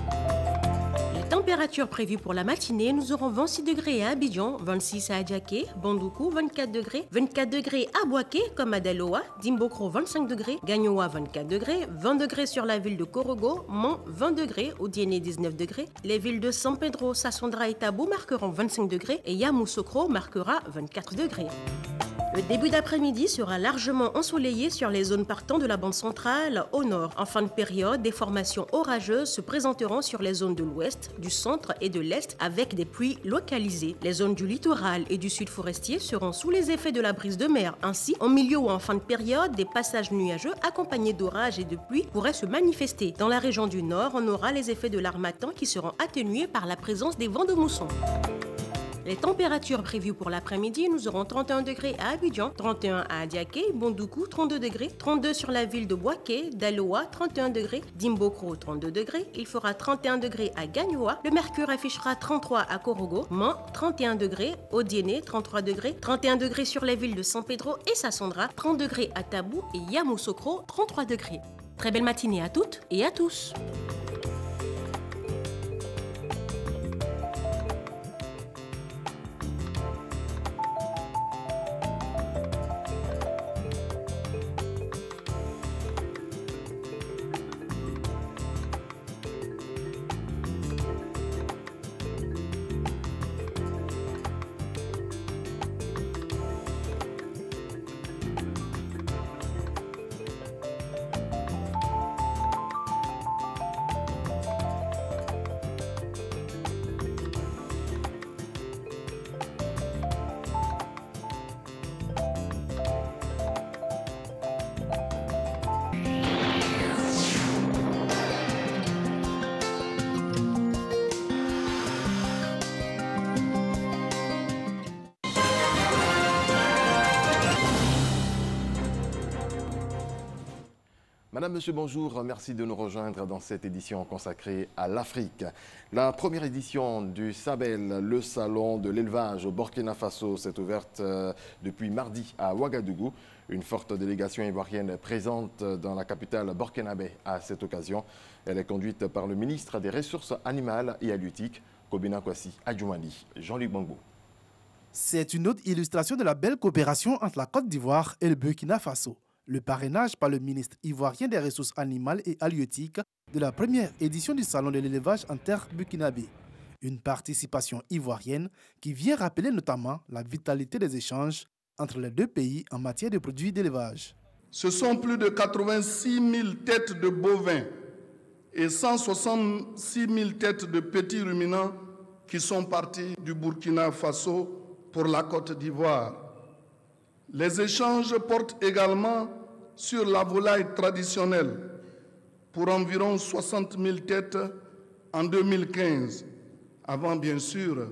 Température prévue pour la matinée, nous aurons 26 degrés à Abidjan, 26 à Adjaké, Bandoukou 24 degrés à Boaké comme à Daloa, Dimbokro 25 degrés, Gagnoa 24 degrés, 20 degrés sur la ville de Korogo, Mont 20 degrés, Odiéné 19 degrés, les villes de San Pedro, Sassondra et Tabou marqueront 25 degrés et Yamoussoukro marquera 24 degrés. Le début d'après-midi sera largement ensoleillé sur les zones partant de la bande centrale au nord. En fin de période, des formations orageuses se présenteront sur les zones de l'ouest, du centre et de l'est avec des pluies localisées. Les zones du littoral et du sud forestier seront sous les effets de la brise de mer. Ainsi, en milieu ou en fin de période, des passages nuageux accompagnés d'orages et de pluie pourraient se manifester. Dans la région du nord, on aura les effets de l'harmattan qui seront atténués par la présence des vents de mousson. Les températures prévues pour l'après-midi, nous aurons 31 degrés à Abidjan, 31 à Adjaké, Bandoukou 32 degrés, 32 sur la ville de Boaké, Daloa 31 degrés, Dimbokro 32 degrés, il fera 31 degrés à Gagnoa, le mercure affichera 33 à Korogo, Mans 31 degrés, Odiéné 33 degrés, 31 degrés sur les villes de San Pedro et Sassondra, 30 degrés à Tabou et Yamoussoukro 33 degrés. Très belle matinée à toutes et à tous. Madame, Monsieur, bonjour. Merci de nous rejoindre dans cette édition consacrée à l'Afrique. La première édition du SABEL, le salon de l'élevage au Burkina Faso, s'est ouverte depuis mardi à Ouagadougou. Une forte délégation ivoirienne présente dans la capitale burkinabé à cette occasion. Elle est conduite par le ministre des Ressources animales et halieutiques, Kobina Kwasi Adjoumani. Jean-Luc Bangbo. C'est une autre illustration de la belle coopération entre la Côte d'Ivoire et le Burkina Faso. Le parrainage par le ministre ivoirien des Ressources animales et halieutiques de la première édition du Salon de l'élevage en terre burkinabé. Une participation ivoirienne qui vient rappeler notamment la vitalité des échanges entre les deux pays en matière de produits d'élevage. Ce sont plus de 86 000 têtes de bovins et 166 000 têtes de petits ruminants qui sont partis du Burkina Faso pour la Côte d'Ivoire. Les échanges portent également sur la volaille traditionnelle pour environ 60 000 têtes en 2015, avant bien sûr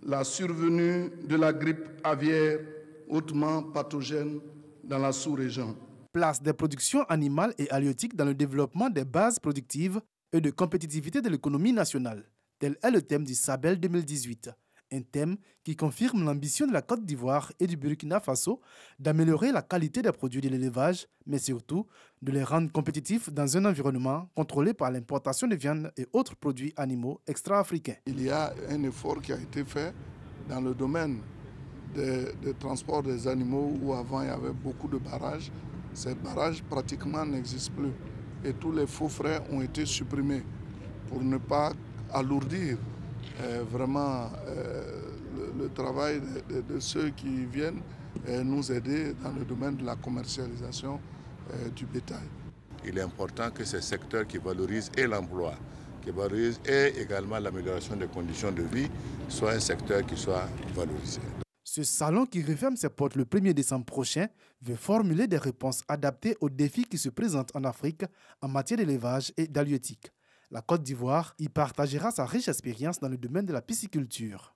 la survenue de la grippe aviaire hautement pathogène dans la sous-région. Place des productions animales et halieutiques dans le développement des bases productives et de compétitivité de l'économie nationale. Tel est le thème du Sabel 2018. Un thème qui confirme l'ambition de la Côte d'Ivoire et du Burkina Faso d'améliorer la qualité des produits de l'élevage, mais surtout de les rendre compétitifs dans un environnement contrôlé par l'importation de viande et autres produits animaux extra-africains. Il y a un effort qui a été fait dans le domaine de transport des animaux où avant il y avait beaucoup de barrages. Ces barrages pratiquement n'existent plus et tous les faux frais ont été supprimés pour ne pas alourdir vraiment le travail de ceux qui viennent nous aider dans le domaine de la commercialisation du bétail. Il est important que ces secteurs qui valorisent et l'emploi, qui valorisent et également l'amélioration des conditions de vie soient un secteur qui soit valorisé. Ce salon qui referme ses portes le 1er décembre prochain veut formuler des réponses adaptées aux défis qui se présentent en Afrique en matière d'élevage et d'halieutique. La Côte d'Ivoire y partagera sa riche expérience dans le domaine de la pisciculture.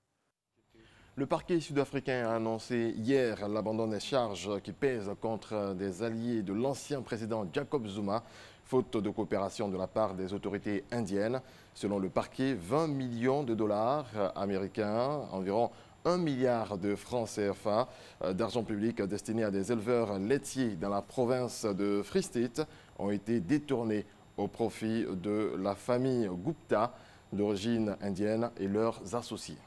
Le parquet sud-africain a annoncé hier l'abandon des charges qui pèsent contre des alliés de l'ancien président Jacob Zuma, faute de coopération de la part des autorités indiennes. Selon le parquet, 20 millions de dollars américains, environ 1 milliard de francs CFA d'argent public destiné à des éleveurs laitiers dans la province de Free State ont été détournés au profit de la famille Gupta d'origine indienne et leurs associés.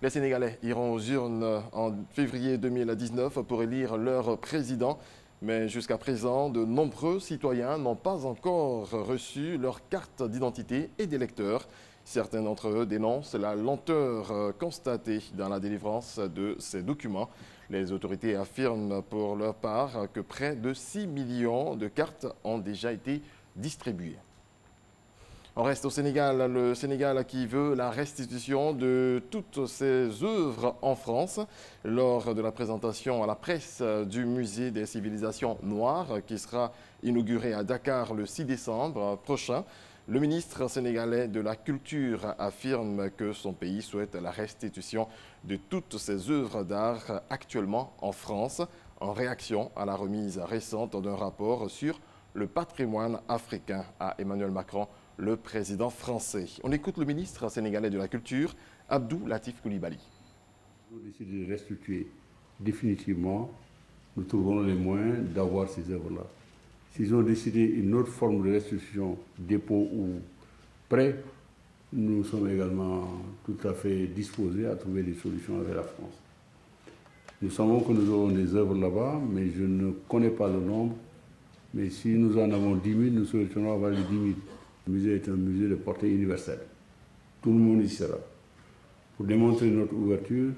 Les Sénégalais iront aux urnes en février 2019 pour élire leur président. Mais jusqu'à présent, de nombreux citoyens n'ont pas encore reçu leur carte d'identité et d'électeur. Certains d'entre eux dénoncent la lenteur constatée dans la délivrance de ces documents. Les autorités affirment pour leur part que près de 6 millions de cartes ont déjà été distribuées. On reste au Sénégal, le Sénégal qui veut la restitution de toutes ses œuvres en France. Lors de la présentation à la presse du Musée des civilisations noires qui sera inauguré à Dakar le 6 décembre prochain, le ministre sénégalais de la Culture affirme que son pays souhaite la restitution de toutes ses œuvres d'art actuellement en France, en réaction à la remise récente d'un rapport sur le patrimoine africain à Emmanuel Macron, le président français. On écoute le ministre sénégalais de la Culture, Abdou Latif Coulibaly. Nous avons décidé de restituer définitivement, nous trouverons les moyens d'avoir ces œuvres-là. S'ils ont décidé une autre forme de restitution, dépôt ou prêt, nous sommes également tout à fait disposés à trouver des solutions avec la France. Nous savons que nous aurons des œuvres là-bas, mais je ne connais pas le nombre. Mais si nous en avons 10 000, nous souhaiterons avoir les 10 000. Le musée est un musée de portée universelle. Tout le monde y sera. Pour démontrer notre ouverture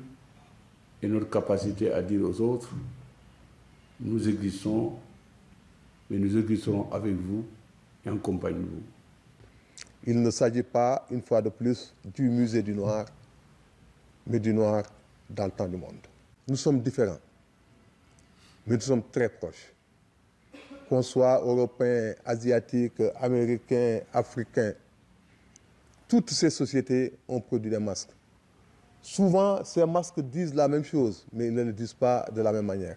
et notre capacité à dire aux autres, nous existons, mais nous existerons avec vous et en compagnie de vous. Il ne s'agit pas, une fois de plus, du musée du noir, mais du noir dans le temps du monde. Nous sommes différents, mais nous sommes très proches. Qu'on soit européens, asiatiques, américains, africains, toutes ces sociétés ont produit des masques. Souvent, ces masques disent la même chose, mais ils ne le disent pas de la même manière.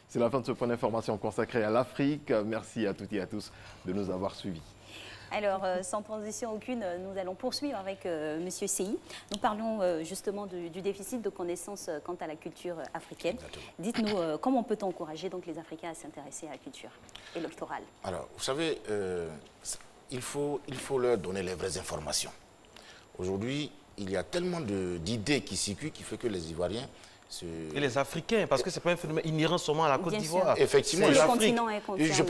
C'est la fin de ce point d'information consacré à l'Afrique. Merci à toutes et à tous de nous avoir suivis. Alors, sans transition aucune, nous allons poursuivre avec M. Sey. Nous parlons justement du déficit de connaissances quant à la culture africaine. Dites-nous, comment peut-on encourager donc, les Africains à s'intéresser à la culture électorale? Alors, vous savez, il faut leur donner les vraies informations. Aujourd'hui, il y a tellement d'idées qui circulent qui fait que les Ivoiriens Et les Africains, parce que ce n'est pas un phénomène inhérent seulement à la Côte d'Ivoire. Effectivement, l'Afrique. Je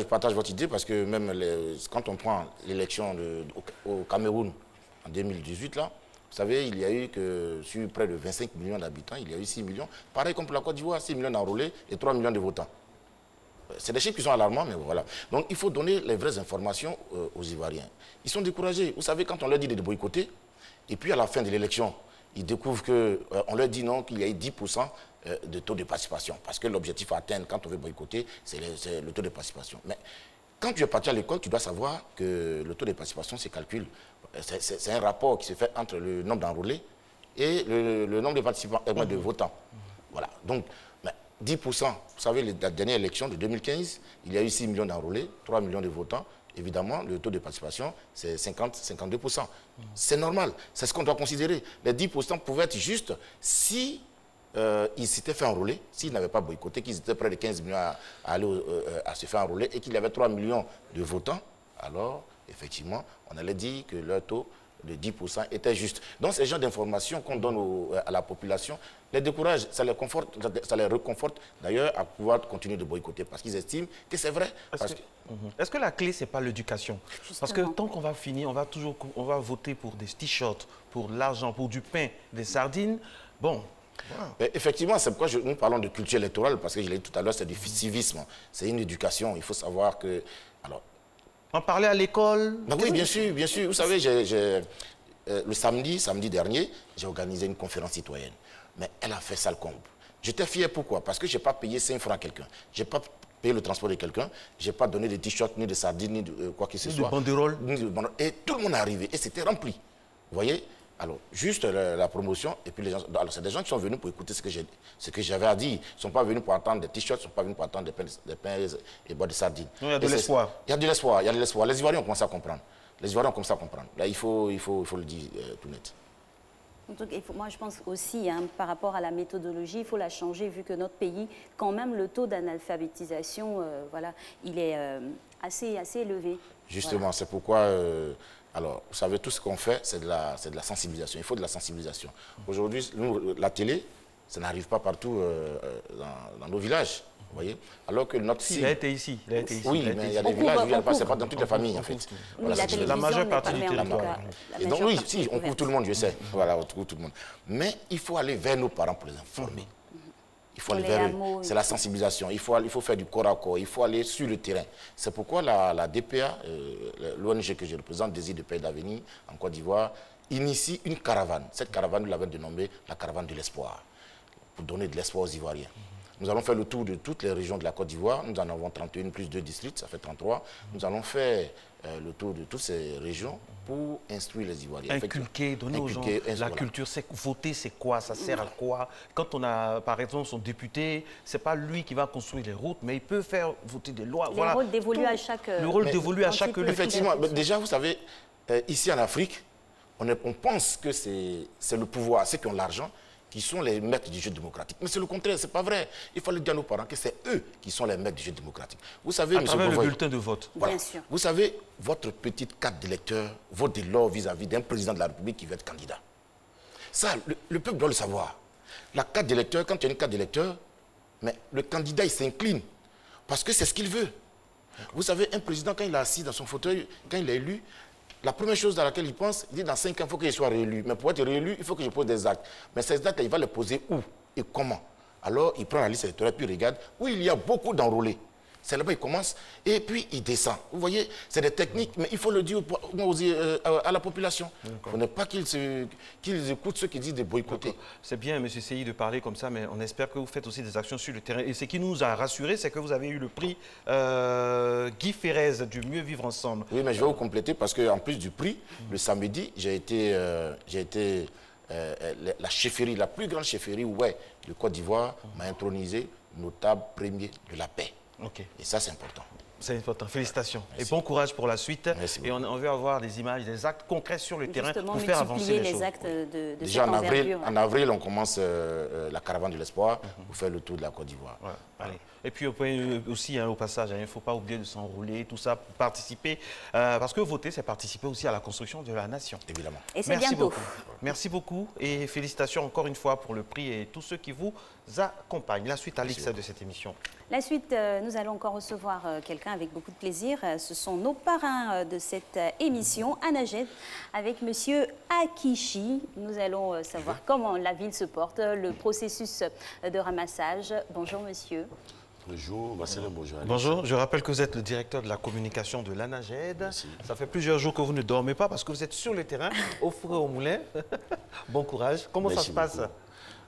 partage votre idée parce que même quand on prend l'élection au Cameroun en 2018, là, vous savez, il y a eu que sur près de 25 millions d'habitants, il y a eu 6 millions. Pareil comme pour la Côte d'Ivoire, 6 millions d'enrôlés et 3 millions de votants. C'est des chiffres qui sont alarmants, mais voilà. Donc il faut donner les vraies informations aux Ivoiriens. Ils sont découragés. Vous savez, quand on leur dit de boycotter, et puis à la fin de l'élection, ils découvrent qu'on leur dit non, qu'il y a eu 10% de taux de participation. Parce que l'objectif à atteindre quand on veut boycotter, c'est le taux de participation. Mais quand tu es parti à l'école, tu dois savoir que le taux de participation se calcule. C'est un rapport qui se fait entre le nombre d'enrôlés et le nombre de participants, de votants. Voilà. Donc, 10%, vous savez, la dernière élection de 2015, il y a eu 6 millions d'enrôlés, 3 millions de votants. Évidemment, le taux de participation, c'est 50-52%. C'est normal, c'est ce qu'on doit considérer. Les 10% pouvaient être juste si ils s'étaient fait enrôler, s'ils n'avaient pas boycotté, qu'ils étaient près de 15 millions à se faire enrôler et qu'il y avait 3 millions de votants, alors, effectivement, on allait dire que leur taux de 10% était juste. Donc, ces genres d'informations qu'on donne à la population les décourage, ça les conforte, ça les reconforte d'ailleurs à pouvoir continuer de boycotter parce qu'ils estiment que c'est vrai. Est-ce que la clé, ce n'est pas l'éducation? Parce que tant qu'on va finir, on va voter pour des t-shirts, pour de l'argent, pour du pain, des sardines. Bon. Wow. Effectivement, c'est pourquoi nous parlons de culture électorale, parce que je l'ai dit tout à l'heure, c'est du civisme, c'est une éducation. Il faut savoir que... Alors, en parler à l'école? Oui, bien sûr, bien sûr. Vous savez, le samedi dernier, j'ai organisé une conférence citoyenne. Mais elle a fait sale comble. J'étais fier, pourquoi? Parce que je n'ai pas payé 5 francs à quelqu'un. Je n'ai pas payé le transport de quelqu'un. Je n'ai pas donné de t-shirts, ni de sardines, ni de quoi que ce soit. De banderoles. Et tout le monde est arrivé. Et c'était rempli. Vous voyez? Alors, juste la promotion, et puis les gens... Alors, c'est des gens qui sont venus pour écouter ce que j'avais à dire. Ils ne sont pas venus pour attendre des t-shirts, ils ne sont pas venus pour attendre des pains et boire des sardines. Il y a de l'espoir. Il y a de l'espoir, il y a de l'espoir. Les Ivoiriens ont commencé à comprendre. Les Ivoiriens ont commencé à comprendre. Là, il faut le dire tout net. Donc, moi, je pense aussi, par rapport à la méthodologie, il faut la changer, vu que notre pays, quand même, le taux d'analphabétisation, voilà, il est assez élevé. Justement, voilà. C'est pourquoi... alors, vous savez, tout ce qu'on fait, c'est de la sensibilisation. Il faut de la sensibilisation. Aujourd'hui, la télé, ça n'arrive pas partout dans nos villages. Vous voyez? Alors que notre cible... Il a été ici. Oui, mais il y a des villages où il n'y a pas, c'est pas dans toutes les familles, en fait. Voilà, la majeure partie du territoire. Et donc, oui, si, on couvre tout le monde, je sais. Voilà, on couvre tout le monde. Mais il faut aller vers nos parents pour les informer. Il faut aller vers eux. C'est la sensibilisation. Il faut faire du corps à corps. Il faut aller sur le terrain. C'est pourquoi la DPA, l'ONG que je représente, Désir de paix et d'avenir, en Côte d'Ivoire, initie une caravane. Cette caravane, nous l'avons dénommée la caravane de l'espoir, pour donner de l'espoir aux Ivoiriens. Nous allons faire le tour de toutes les régions de la Côte d'Ivoire. Nous en avons 31 plus 2 districts, ça fait 33. Nous allons faire le tour de toutes ces régions pour instruire les Ivoiriens. Inculquer, donner aux gens la culture. Voter, c'est quoi? Ça sert à quoi? Quand on a, par exemple, son député, ce n'est pas lui qui va construire les routes, mais il peut faire voter des lois. Le rôle dévolu à chaque... Le rôle dévolu à chaque... Effectivement, déjà, vous savez, ici en Afrique, on pense que c'est le pouvoir, ceux qui ont l'argent, qui sont les maîtres du jeu démocratique. Mais c'est le contraire, c'est pas vrai. Il faut le dire à nos parents que c'est eux qui sont les maîtres du jeu démocratique. Vous savez, à travers le bulletin de vote. Voilà. Bien sûr. Vous savez, votre petite carte d'électeur vaut de l'or vis-à-vis d'un président de la République qui veut être candidat. Ça, le peuple doit le savoir. La carte d'électeur, quand tu as une carte d'électeur, mais le candidat, il s'incline parce que c'est ce qu'il veut. Vous savez, un président, quand il est assis dans son fauteuil, quand il est élu, la première chose dans laquelle il pense, il dit dans 5 ans, il faut qu'il soit réélu. Mais pour être réélu, il faut que je pose des actes. Mais ces actes, il va les poser où et comment? Alors, il prend la liste électorale, puis il regarde où il y a beaucoup d'enrôlés. C'est là-bas il commence et puis il descend. Vous voyez, c'est des techniques, mais il faut le dire à la population. Il ne faut pas qu'ils écoutent ceux qui disent de boycotter. C'est bien, M. Seyi, de parler comme ça, mais on espère que vous faites aussi des actions sur le terrain. Et ce qui nous a rassurés, c'est que vous avez eu le prix Guy Ferrez du Mieux Vivre Ensemble. Oui, mais je vais vous compléter parce qu'en plus du prix, le samedi, j'ai été la chefferie, la plus grande chefferie de Côte d'Ivoire m'a intronisé notable premier de la paix. Okay. Et ça, c'est important. C'est important. Félicitations. Merci. Et bon courage pour la suite. Merci. Et on veut avoir des images, des actes concrets sur le terrain pour faire avancer les choses. Actes de déjà en avril, on commence la caravane de l'espoir pour faire le tour de la Côte d'Ivoire. Ouais. Allez. Et puis aussi, au passage, il ne faut pas oublier de s'enrouler, tout ça, pour participer. Parce que voter, c'est participer aussi à la construction de la nation. Évidemment. Et c'est bientôt. Beaucoup. Merci beaucoup. Et félicitations encore une fois pour le prix et tous ceux qui vous accompagnent. La suite, Alix, de cette émission. La suite, nous allons encore recevoir quelqu'un avec beaucoup de plaisir. Ce sont nos parrains de cette émission, Anaged, avec Monsieur Akichi. Nous allons savoir comment la ville se porte, le processus de ramassage. Bonjour, monsieur. Bonjour, Marcelin, bonjour. Bonjour, je rappelle que vous êtes le directeur de la communication de l'Anaged. Ça fait plusieurs jours que vous ne dormez pas parce que vous êtes sur le terrain, au four et au moulin. Bon courage. Comment ça se passe?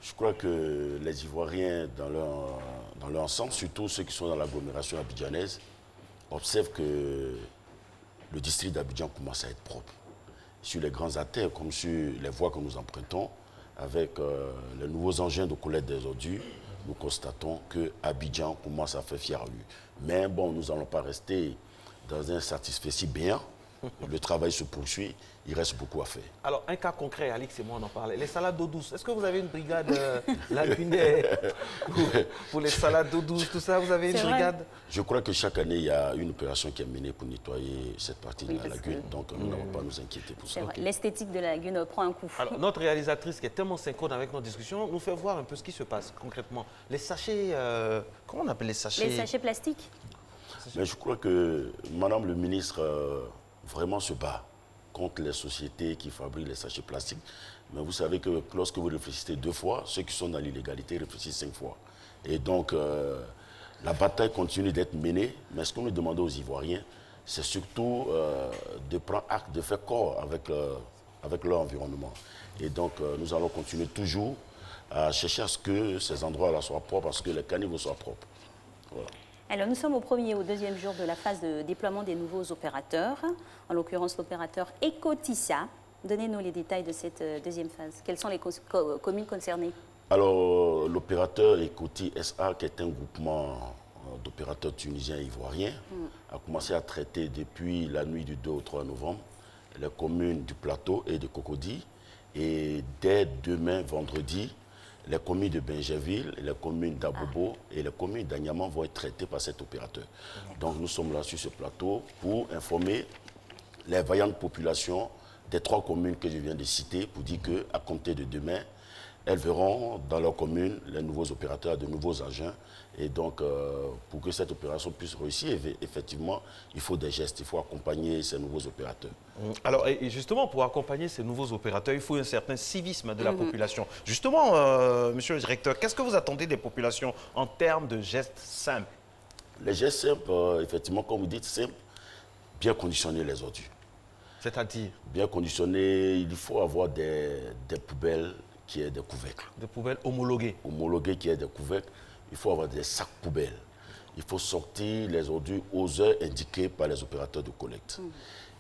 Je crois que les Ivoiriens, dans leur ensemble, surtout ceux qui sont dans l'agglomération abidjanaise, observent que le district d'Abidjan commence à être propre. Sur les grands artères, comme sur les voies que nous empruntons, avec les nouveaux engins de collecte des ordures, nous constatons que Abidjan commence à faire fier à lui. Mais bon, nous n'allons pas rester dans un satisfait béant. Le travail se poursuit, il reste beaucoup à faire. Alors, un cas concret, Alix et moi on en parlait. Les salades d'eau douce, est-ce que vous avez une brigade lacunaire pour les salades d'eau douce, tout ça? Vous avez une brigade? Je crois que chaque année, il y a une opération qui est menée pour nettoyer cette partie de la lagune. Donc, nous n'avons pas à nous inquiéter pour ça. L'esthétique de la lagune prend un coup. Alors, notre réalisatrice, qui est tellement synchrone avec notre discussion, nous fait voir un peu ce qui se passe concrètement. Les sachets, comment on appelle les sachets? Les sachets plastiques. Mais je crois que Madame le ministre vraiment se bat contre les sociétés qui fabriquent les sachets plastiques. Mais vous savez que lorsque vous réfléchissez 2 fois, ceux qui sont dans l'illégalité réfléchissent 5 fois. Et donc, la bataille continue d'être menée. Mais ce que nous demandons aux Ivoiriens, c'est surtout de prendre acte, de faire corps avec leur environnement. Et donc, nous allons continuer toujours à chercher à ce que ces endroits-là soient propres, parce que les caniveaux soient propres. Voilà. Alors, nous sommes au 1er et au 2e jour de la phase de déploiement des nouveaux opérateurs, en l'occurrence l'opérateur Ecotissa. Donnez-nous les détails de cette 2e phase. Quelles sont les communes concernées? Alors, l'opérateur Ecoti SA, qui est un groupement d'opérateurs tunisiens et ivoiriens, a commencé à traiter depuis la nuit du 2 au 3 novembre les communes du Plateau et de Cocody. Et dès demain, vendredi, les communes de Benjerville, les communes d'Abobo et les communes d'Agnaman vont être traitées par cet opérateur. Donc nous sommes là sur ce plateau pour informer les vaillantes populations des 3 communes que je viens de citer pour dire qu'à compter de demain, elles verront dans leur commune les nouveaux opérateurs, de nouveaux agents. Et donc, pour que cette opération puisse réussir, effectivement, il faut des gestes, il faut accompagner ces nouveaux opérateurs. Alors, et justement, pour accompagner ces nouveaux opérateurs, il faut un certain civisme de la population. Justement, monsieur le directeur, qu'est-ce que vous attendez des populations en termes de gestes simples? Les gestes simples, effectivement, comme vous dites, simples, bien conditionner les ordures. C'est-à-dire? Bien conditionner, il faut avoir des poubelles qui aient des couvercles. Des poubelles homologuées? Homologuées qui aient des couvercles. Il faut avoir des sacs poubelles. Il faut sortir les ordures aux heures indiquées par les opérateurs de collecte.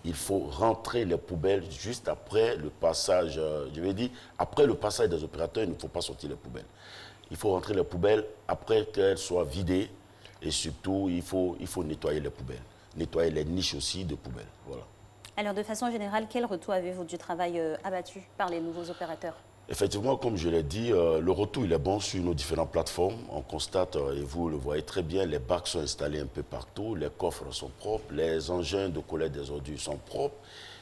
Il faut rentrer les poubelles juste après le passage, je vais dire, après le passage des opérateurs, il ne faut pas sortir les poubelles. Il faut rentrer les poubelles après qu'elles soient vidées et surtout, il faut nettoyer les poubelles. Nettoyer les niches aussi de poubelles. Voilà. Alors, de façon générale, quel retour avez-vous du travail abattu par les nouveaux opérateurs? Effectivement, comme je l'ai dit, le retour il est bon sur nos différentes plateformes. On constate, et vous le voyez très bien, les bacs sont installés un peu partout, les coffres sont propres, les engins de collecte des ordures sont propres.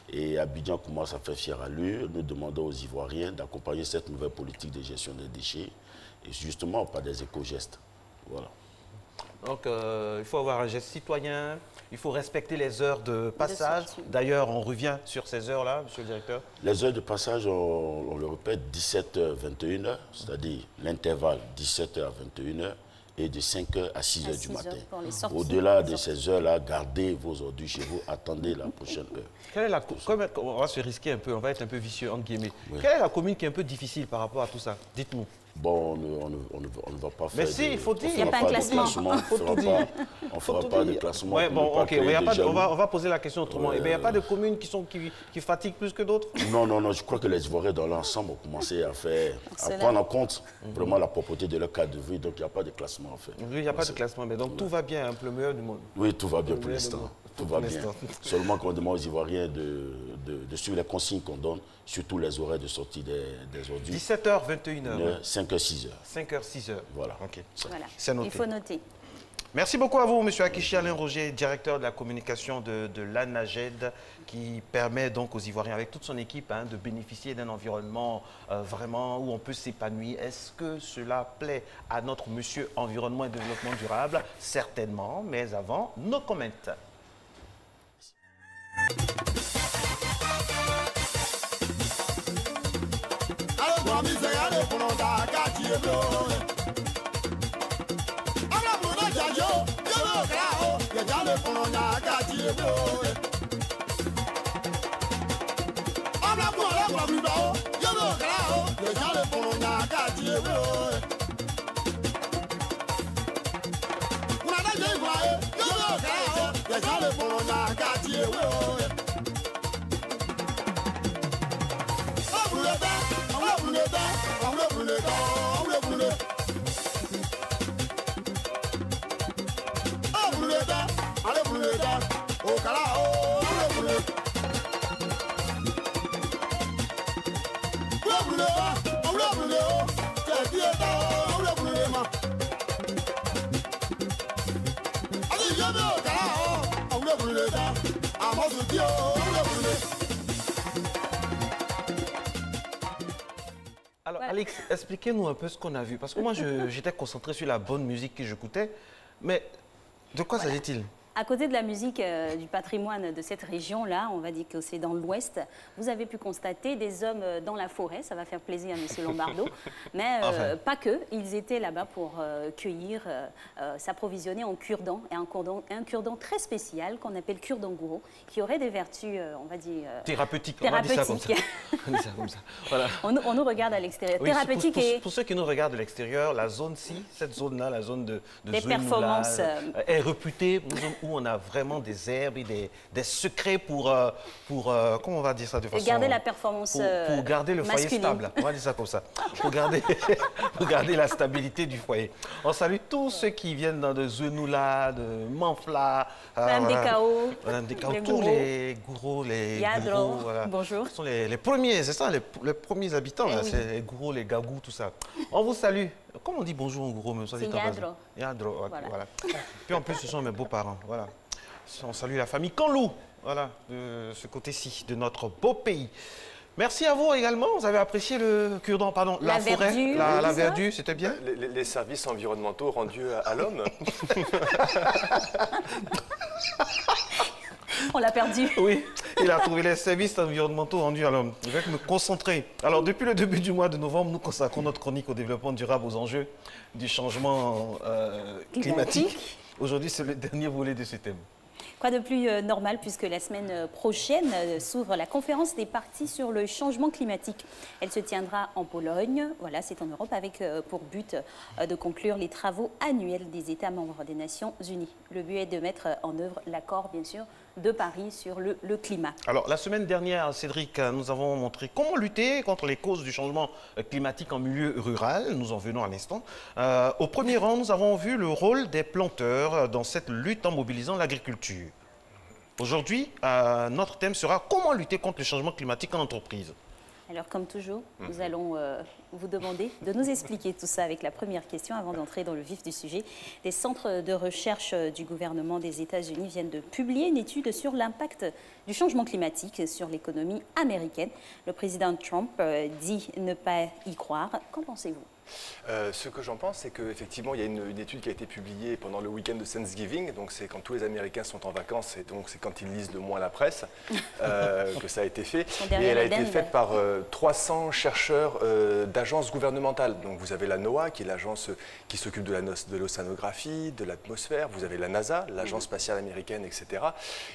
Et Abidjan commence à faire fier à lui. Nous demandons aux Ivoiriens d'accompagner cette nouvelle politique de gestion des déchets, et justement par des éco-gestes. Voilà. Donc, il faut avoir un geste citoyen, il faut respecter les heures de passage. D'ailleurs, on revient sur ces heures-là, monsieur le directeur. Les heures de passage, on le répète, 17h, 21h, c'est-à-dire l'intervalle 17h à 21h et de 5h à 6h du matin. Au-delà de ces heures-là, gardez vos ordures chez vous, attendez la prochaine heure. On va se risquer un peu, on va être un peu vicieux, entre guillemets. Oui. Quelle est la commune qui est un peu difficile par rapport à tout ça? Dites-nous. Bon, on ne va pas faire. Mais si, il faut dire. Il n'y a pas un classement. On ne fera pas de classement. Ouais, bon, ok, on va poser la question autrement. Il n'y a pas de communes qui fatiguent plus que d'autres? Non, je crois que les Ivoiriens dans l'ensemble ont commencé à prendre en compte vraiment la propreté de leur cadre de vie. Donc il n'y a pas de classement à faire. Oui, il n'y a pas de classement, mais donc tout va bien, un peu le meilleur du monde. Oui, tout va bien pour l'instant. Tout va bien. Seulement qu'on demande aux Ivoiriens de suivre les consignes qu'on donne, surtout les horaires de sortie des ordures. 17h, 21h. 5h, 6h. 5h, 6h. Voilà. Ok. Voilà. C'est noté. Il faut noter. Merci beaucoup à vous, M. Akichi Alain Roger, directeur de la communication de l'ANAGED, qui permet donc aux Ivoiriens, avec toute son équipe, de bénéficier d'un environnement vraiment où on peut s'épanouir. Est-ce que cela plaît à notre monsieur environnement et développement durable? Certainement, mais avant, nos commentaires. Alors, Alex, expliquez-nous un peu ce qu'on a vu. Parce que moi, j'étais concentré sur la bonne musique que j'écoutais. Mais de quoi s'agit-il? À côté de la musique du patrimoine de cette région-là, on va dire que c'est dans l'ouest, vous avez pu constater des hommes dans la forêt, ça va faire plaisir à M. Lombardo, mais pas que, ils étaient là-bas pour cueillir, s'approvisionner en cure-dents, et un cure-dent très spécial qu'on appelle cure-dent gourou, qui aurait des vertus, on va dire... thérapeutiques, on va dire ça comme ça. On dit ça comme ça. Voilà. On nous regarde à l'extérieur. Oui, thérapeutique pour ceux qui nous regardent de l'extérieur, la zone-ci, cette zone-là, la zone de des performances est réputée où on a vraiment des herbes et des secrets pour comment on va dire ça de façon... Garder la performance pour garder le foyer masculine. stable, on va dire ça comme ça. Pour garder la stabilité du foyer. On salue tous ceux qui viennent de Zenoula, de Manfla, Madame Dekao, tous les gourous, les Yadro, voilà. Bonjour. Ce sont les premiers, c'est ça, les premiers habitants, là, c'est les gourous, les gagous, tout ça. On vous salue. Comment on dit bonjour en gourou? C'est Yadro. Yadro, voilà. Puis en plus, ce sont mes beaux-parents, voilà. On salue la famille Kanlou, voilà, de ce côté-ci, de notre beau pays. Merci à vous également. Vous avez apprécié le cure-dent, pardon, la forêt, verdure, la verdure, c'était bien. Les services environnementaux rendus à l'homme. On l'a perdu. Oui, il a trouvé les services environnementaux rendus à l'homme. Je vais me concentrer. Alors, depuis le début du mois de novembre, nous consacrons notre chronique au développement durable, aux enjeux du changement climatique. Aujourd'hui, c'est le dernier volet de ce thème. Quoi de plus normal puisque la semaine prochaine s'ouvre la conférence des parties sur le changement climatique. Elle se tiendra en Pologne, voilà, c'est en Europe, avec pour but de conclure les travaux annuels des États membres des Nations Unies. Le but est de mettre en œuvre l'accord, bien sûr, de Paris sur le climat. Alors, la semaine dernière, Cédric, nous avons montré comment lutter contre les causes du changement climatique en milieu rural. Nous en venons à l'instant. Au premier rang, nous avons vu le rôle des planteurs dans cette lutte en mobilisant l'agriculture. Aujourd'hui, notre thème sera comment lutter contre le changement climatique en entreprise. Alors, comme toujours, nous allons vous demander de nous expliquer tout ça avec la première question avant d'entrer dans le vif du sujet. Des centres de recherche du gouvernement des États-Unis viennent de publier une étude sur l'impact du changement climatique sur l'économie américaine. Le président Trump dit ne pas y croire. Qu'en pensez-vous ? Ce que j'en pense, c'est qu'effectivement, il y a une étude qui a été publiée pendant le week-end de Thanksgiving, donc c'est quand tous les Américains sont en vacances, et donc c'est quand ils lisent le moins la presse que ça a été fait. Et elle a été faite par 300 chercheurs d'agences gouvernementales. Donc vous avez la NOAA, qui est l'agence qui s'occupe de l'océanographie, de l'atmosphère. Vous avez la NASA, l'agence spatiale américaine, etc.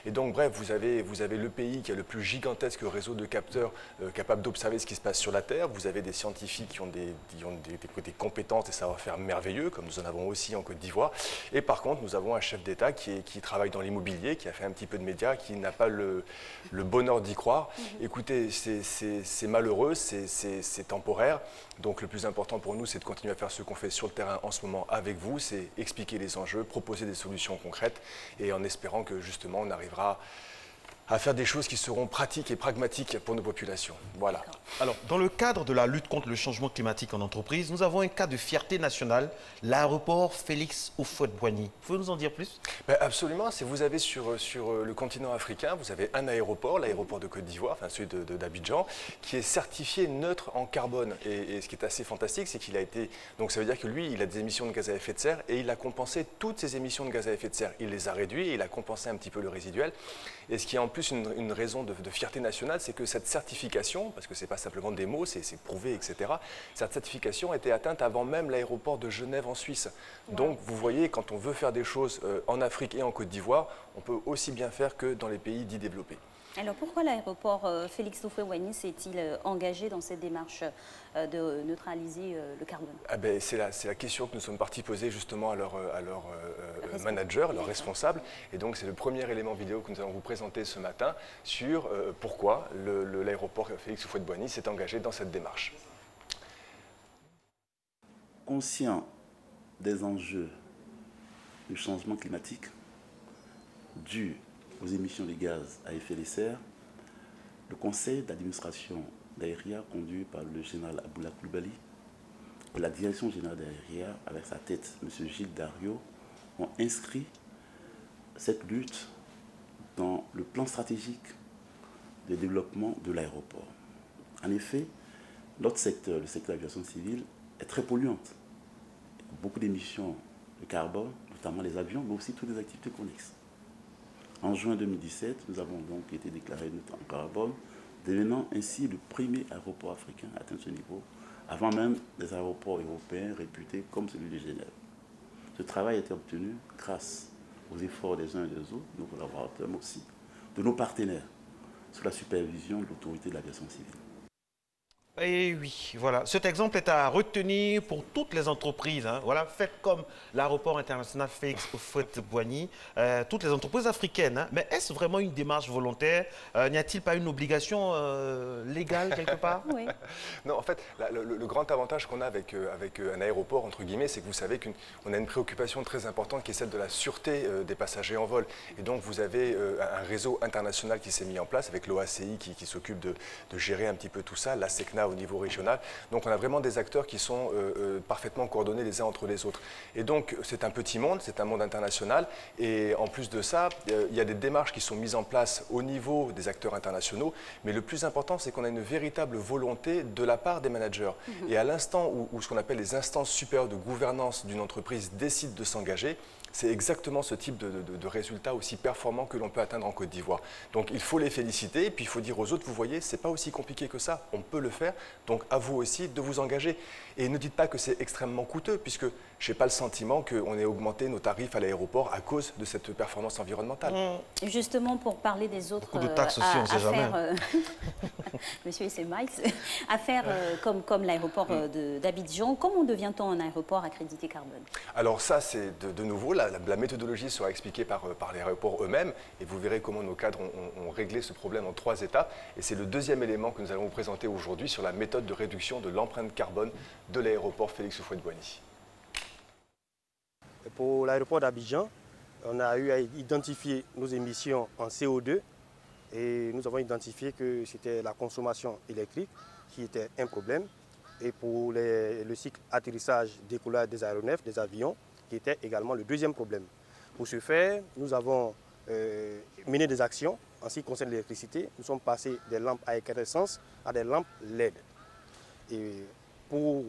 Et donc bref, vous avez le pays qui a le plus gigantesque réseau de capteurs capables d'observer ce qui se passe sur la Terre. Vous avez des scientifiques qui ont des compétences, des savoir-faire merveilleux, comme nous en avons aussi en Côte d'Ivoire. Et par contre, nous avons un chef d'État qui travaille dans l'immobilier, qui a fait un petit peu de médias, qui n'a pas le bonheur d'y croire. Écoutez, c'est malheureux, c'est temporaire. Donc le plus important pour nous, c'est de continuer à faire ce qu'on fait sur le terrain en ce moment avec vous, c'est expliquer les enjeux, proposer des solutions concrètes et en espérant que justement on arrivera à faire des choses qui seront pratiques et pragmatiques pour nos populations. Voilà. Alors, dans le cadre de la lutte contre le changement climatique en entreprise, nous avons un cas de fierté nationale, l'aéroport Félix Houphouët-Boigny. Pouvez-vous nous en dire plus? Absolument. Vous avez sur le continent africain, vous avez un aéroport, l'aéroport de Côte d'Ivoire, enfin celui d'Abidjan, qui est certifié neutre en carbone. Et ce qui est assez fantastique, c'est qu'il a été... Donc ça veut dire que lui, il a des émissions de gaz à effet de serre et il a compensé toutes ses émissions de gaz à effet de serre. Il les a réduites et il a compensé un petit peu le résiduel. Et ce qui est en plus une raison de fierté nationale, c'est que cette certification, parce que ce n'est pas simplement des mots, c'est prouvé, etc., cette certification a été atteinte avant même l'aéroport de Genève en Suisse. Donc vous voyez, quand on veut faire des choses en Afrique et en Côte d'Ivoire, on peut aussi bien faire que dans les pays dits développés. Alors pourquoi l'aéroport Félix Houphouët-Boigny s'est-il engagé dans cette démarche de neutraliser le carbone? C'est la question que nous sommes partis poser justement à leur manager, à leur responsable. Et donc c'est le premier élément vidéo que nous allons vous présenter ce matin sur pourquoi l'aéroport Félix Houphouët-Boigny s'est engagé dans cette démarche. Conscient des enjeux du changement climatique dû aux émissions de gaz à effet de serre, le conseil d'administration d'Aéria, conduit par le général Aboula Coulibaly, et la direction générale d'Aéria, avec sa tête, M. Gilles Dario, ont inscrit cette lutte dans le plan stratégique de développement de l'aéroport. En effet, notre secteur, le secteur de l'aviation civile, est très polluante. Beaucoup d'émissions de carbone, notamment les avions, mais aussi toutes les activités connexes. En juin 2017, nous avons donc été déclarés neutres en carbone, devenant ainsi le premier aéroport africain à atteindre ce niveau, avant même des aéroports européens réputés comme celui de Genève. Ce travail a été obtenu grâce aux efforts des uns et des autres, de nos collaborateurs, mais aussi de nos partenaires, sous la supervision de l'autorité de l'aviation civile. Et oui, voilà. Cet exemple est à retenir pour toutes les entreprises. Voilà, faites comme l'aéroport international Félix Houphouët-Boigny, toutes les entreprises africaines. Mais est-ce vraiment une démarche volontaire? N'y a-t-il pas une obligation légale quelque part? Oui. Non, en fait, le grand avantage qu'on a avec un aéroport, entre guillemets, c'est que vous savez qu'on a une préoccupation très importante qui est celle de la sûreté des passagers en vol. Et donc, vous avez un réseau international qui s'est mis en place avec l'OACI qui s'occupe de gérer un petit peu tout ça, la SECNA au niveau régional. Donc on a vraiment des acteurs qui sont parfaitement coordonnés les uns entre les autres. Et donc c'est un petit monde, c'est un monde international. Et en plus de ça, il y a des démarches qui sont mises en place au niveau des acteurs internationaux. Mais le plus important, c'est qu'on a une véritable volonté de la part des managers. Et à l'instant où ce qu'on appelle les instances supérieures de gouvernance d'une entreprise décident de s'engager, c'est exactement ce type de résultats aussi performants que l'on peut atteindre en Côte d'Ivoire. Donc il faut les féliciter et puis il faut dire aux autres, vous voyez, c'est pas aussi compliqué que ça, on peut le faire, donc à vous aussi de vous engager. Et ne dites pas que c'est extrêmement coûteux, puisque je n'ai pas le sentiment qu'on ait augmenté nos tarifs à l'aéroport à cause de cette performance environnementale. Justement, pour parler des autres beaucoup de taxes aussi, on ne sait jamais. Monsieur Semaïs, à faire comme l'aéroport d'Abidjan, comment devient-on un aéroport accrédité carbone? Alors ça, c'est de nouveau, la méthodologie sera expliquée par les aéroports eux-mêmes, et vous verrez comment nos cadres ont réglé ce problème en 3 étapes. Et c'est le deuxième élément que nous allons vous présenter aujourd'hui sur la méthode de réduction de l'empreinte carbone de l'aéroport Félix Houphouët-Boigny. Pour l'aéroport d'Abidjan, on a eu à identifier nos émissions en CO2 et nous avons identifié que c'était la consommation électrique qui était un problème, et pour le cycle atterrissage-décollage des aéronefs, des avions, qui était également le deuxième problème. Pour ce faire, nous avons mené des actions en ce qui concerne l'électricité. Nous sommes passés des lampes à incandescence à des lampes LED. Et pour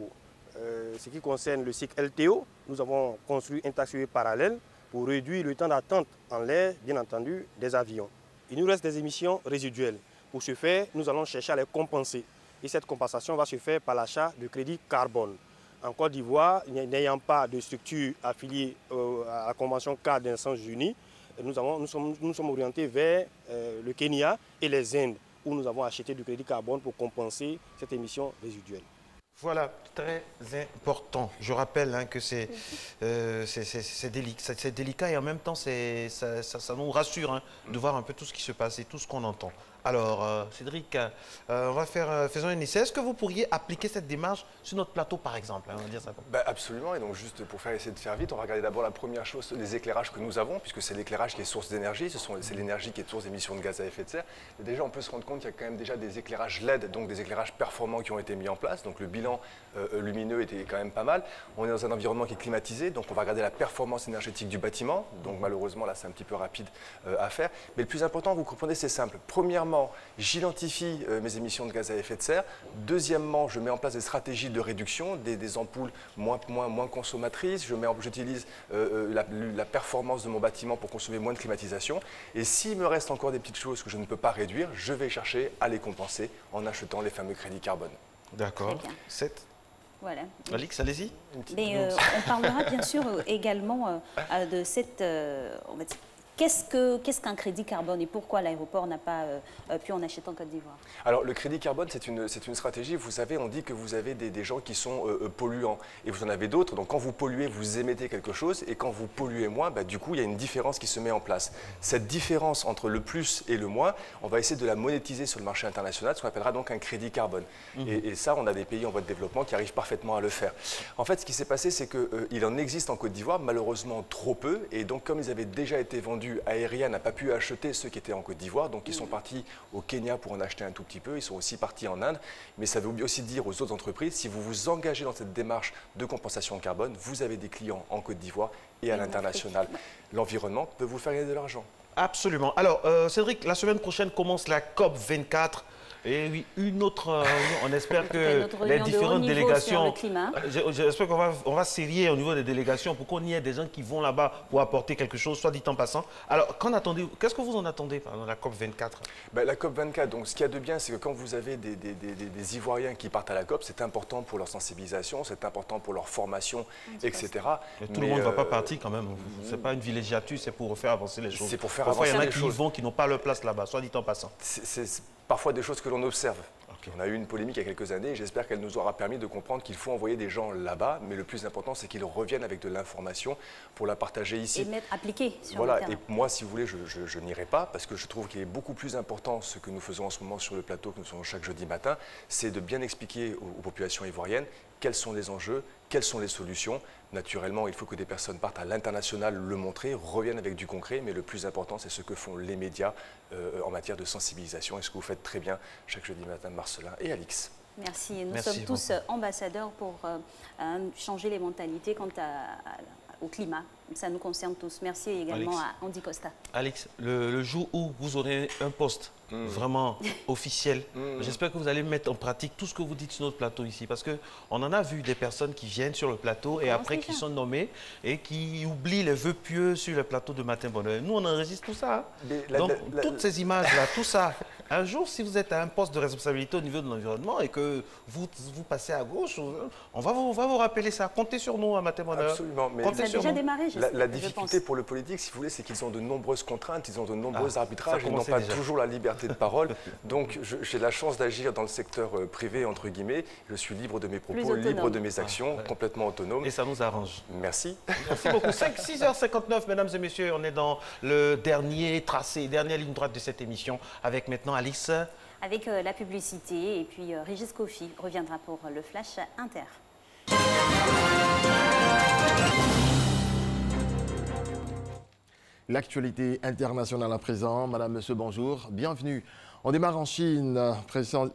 ce qui concerne le cycle LTO, nous avons construit un taxiway parallèle pour réduire le temps d'attente en l'air, bien entendu, des avions. Il nous reste des émissions résiduelles. Pour ce faire, nous allons chercher à les compenser. Et cette compensation va se faire par l'achat de crédits carbone. En Côte d'Ivoire, n'ayant pas de structure affiliée à la Convention cadre des Nations Unies, nous sommes orientés vers le Kenya et les Indes, où nous avons acheté du crédit carbone pour compenser cette émission résiduelle. Voilà, très important. Je rappelle que c'est délicat et en même temps, ça nous rassure de voir un peu tout ce qui se passe et tout ce qu'on entend. Alors, Cédric, faisons un essai. Est-ce que vous pourriez appliquer cette démarche sur notre plateau, par exemple, on va dire ça comme... Absolument. Et donc, juste pour essayer de faire vite, on va regarder d'abord la première chose, les éclairages que nous avons, puisque c'est l'éclairage qui est source d'énergie, c'est l'énergie qui est source d'émissions de gaz à effet de serre. Et déjà, on peut se rendre compte qu'il y a quand même déjà des éclairages LED, donc des éclairages performants qui ont été mis en place. Donc, le bilan lumineux était quand même pas mal. On est dans un environnement qui est climatisé, donc on va regarder la performance énergétique du bâtiment. Donc, malheureusement, là, c'est un petit peu rapide à faire. Mais le plus important, vous comprenez, c'est simple. Premièrement, j'identifie mes émissions de gaz à effet de serre. Deuxièmement, je mets en place des stratégies de réduction, des ampoules moins consommatrices. J'utilise la performance de mon bâtiment pour consommer moins de climatisation. Et s'il me reste encore des petites choses que je ne peux pas réduire, je vais chercher à les compenser en achetant les fameux crédits carbone. D'accord. 7. Voilà. Alix, allez-y. On parlera bien sûr également de cette... Qu'est-ce qu'un crédit carbone et pourquoi l'aéroport n'a pas pu en acheter en Côte d'Ivoire? Alors, le crédit carbone, c'est une stratégie. Vous savez, on dit que vous avez des gens qui sont polluants et vous en avez d'autres. Donc, quand vous polluez, vous émettez quelque chose et quand vous polluez moins, du coup, il y a une différence qui se met en place. Cette différence entre le plus et le moins, on va essayer de la monétiser sur le marché international, ce qu'on appellera donc un crédit carbone. Et ça, on a des pays en voie de développement qui arrivent parfaitement à le faire. En fait, ce qui s'est passé, c'est qu'il en existe en Côte d'Ivoire, malheureusement trop peu. Et donc, comme ils avaient déjà été vendus, Aéria n'a pas pu acheter ceux qui étaient en Côte d'Ivoire, donc ils sont partis au Kenya pour en acheter un tout petit peu, ils sont aussi partis en Inde, mais ça veut aussi dire aux autres entreprises, si vous vous engagez dans cette démarche de compensation carbone, vous avez des clients en Côte d'Ivoire et à l'international. L'environnement peut vous faire gagner de l'argent. Absolument. Alors, Cédric, la semaine prochaine commence la COP 24. Et oui, une autre, on espère que les différentes délégations, j'espère qu'on va serrer au niveau des délégations pour qu'on y ait des gens qui vont là-bas pour apporter quelque chose, soit dit en passant. Alors, qu'est-ce que vous en attendez dans la COP 24 ? La COP 24, donc ce qu'il y a de bien, c'est que quand vous avez des Ivoiriens qui partent à la COP, c'est important pour leur sensibilisation, c'est important pour leur formation, etc. Mais tout le monde ne va pas partir quand même. Ce n'est pas une villégiature, c'est pour faire avancer les choses. C'est pour faire avancer les choses. Parfois, il y en a qui y vont, qui n'ont pas leur place là-bas, soit dit en passant. C'est parfois des choses que l'on observe. On a eu une polémique il y a quelques années et j'espère qu'elle nous aura permis de comprendre qu'il faut envoyer des gens là-bas, mais le plus important, c'est qu'ils reviennent avec de l'information pour la partager ici. Et appliquer sur le terrain. Et moi, si vous voulez, je n'irai pas parce que je trouve qu'il est beaucoup plus important ce que nous faisons en ce moment sur le plateau, que nous faisons chaque jeudi matin, c'est de bien expliquer aux populations ivoiriennes quels sont les enjeux, quelles sont les solutions. Naturellement, il faut que des personnes partent à l'international le montrer, reviennent avec du concret, mais le plus important, c'est ce que font les médias en matière de sensibilisation et ce que vous faites très bien chaque jeudi matin, Marcelin et Alix. Merci. Nous sommes tous ambassadeurs pour changer les mentalités quant au climat. Ça nous concerne tous. Merci également à Andy Costa. Alix, le jour où vous aurez un poste vraiment officiel, j'espère que vous allez mettre en pratique tout ce que vous dites sur notre plateau ici. Parce qu'on en a vu des personnes qui viennent sur le plateau et après qui sont nommées et qui oublient les vœux pieux sur le plateau de Matin Bonheur. Nous, on enregistre tout ça. Donc, toutes ces images-là, tout ça. Un jour, si vous êtes à un poste de responsabilité au niveau de l'environnement et que vous passez à gauche, on va vous rappeler ça. Comptez sur nous à Matin Bonheur. Absolument. Mais ça a déjà démarré, la difficulté pour le politique, si vous voulez, c'est qu'ils ont de nombreuses contraintes, ils ont de nombreux arbitrages, ils n'ont pas toujours la liberté de parole. Donc, j'ai la chance d'agir dans le secteur privé, entre guillemets. Je suis libre de mes propos, libre de mes actions, complètement autonome. Et ça nous arrange. Merci. Merci beaucoup. 6h59, mesdames et messieurs, on est dans le dernier tracé, dernière ligne droite de cette émission, avec maintenant Alix. Avec la publicité, et puis Régis Kofi reviendra pour le Flash Inter. L'actualité internationale à présent. Madame, Monsieur, bonjour. Bienvenue. On démarre en Chine,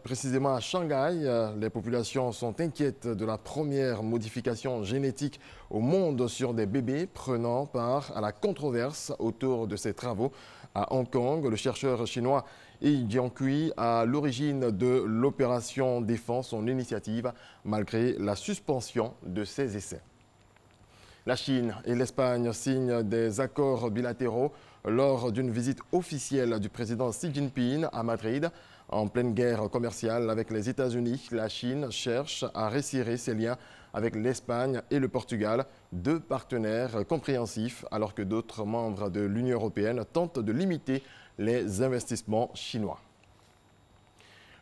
précisément à Shanghai. Les populations sont inquiètes de la première modification génétique au monde sur des bébés, prenant part à la controverse autour de ces travaux. À Hong Kong, le chercheur chinois Yi Jiankui à l'origine de l'opération défend son initiative malgré la suspension de ses essais. La Chine et l'Espagne signent des accords bilatéraux lors d'une visite officielle du président Xi Jinping à Madrid. En pleine guerre commerciale avec les États-Unis, la Chine cherche à resserrer ses liens avec l'Espagne et le Portugal, deux partenaires compréhensifs, alors que d'autres membres de l'Union européenne tentent de limiter les investissements chinois.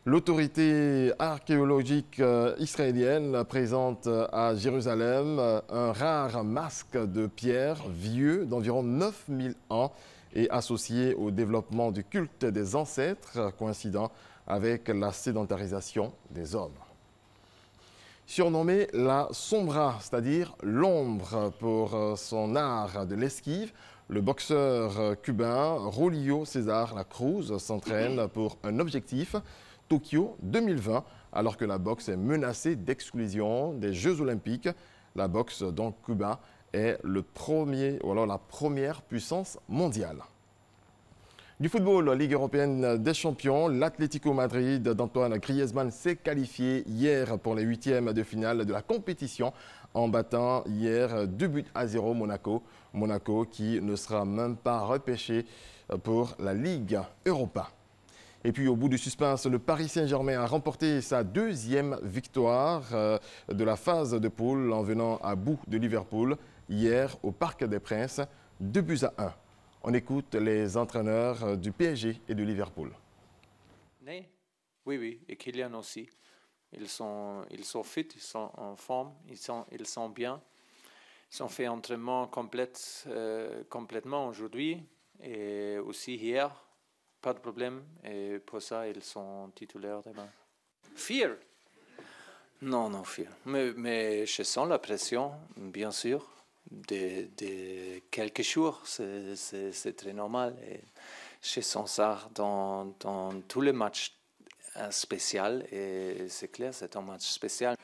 L'autorité archéologique israélienne présente à Jérusalem un rare masque de pierre vieux d'environ 9000 ans et associé au développement du culte des ancêtres, coïncidant avec la sédentarisation des hommes. Surnommé la Sombra, c'est-à-dire l'ombre pour son art de l'esquive, le boxeur cubain Julio César La Cruz s'entraîne pour un objectif, Tokyo 2020, alors que la boxe est menacée d'exclusion des Jeux Olympiques. La boxe, donc cubain, est la première puissance mondiale. Du football, Ligue européenne des champions, l'Atlético Madrid d'Antoine Griezmann s'est qualifié hier pour les huitièmes de finale de la compétition en battant hier 2-0 Monaco. Monaco qui ne sera même pas repêché pour la Ligue Europa. Et puis au bout du suspense, le Paris Saint-Germain a remporté sa deuxième victoire de la phase de poule en venant à bout de Liverpool hier au Parc des Princes, 2-1. On écoute les entraîneurs du PSG et de Liverpool. Oui, et Kylian aussi. Ils sont fit, ils sont en forme, ils sont bien. Ils ont fait un entraînement complètement aujourd'hui et aussi hier. Pas de problème, et pour ça, ils sont titulaires demain. Fear? Non, fear. Mais je sens la pression, bien sûr, de quelques jours. C'est très normal. Et je sens ça dans tous les matchs spéciaux, et c'est clair, c'est un match spécial.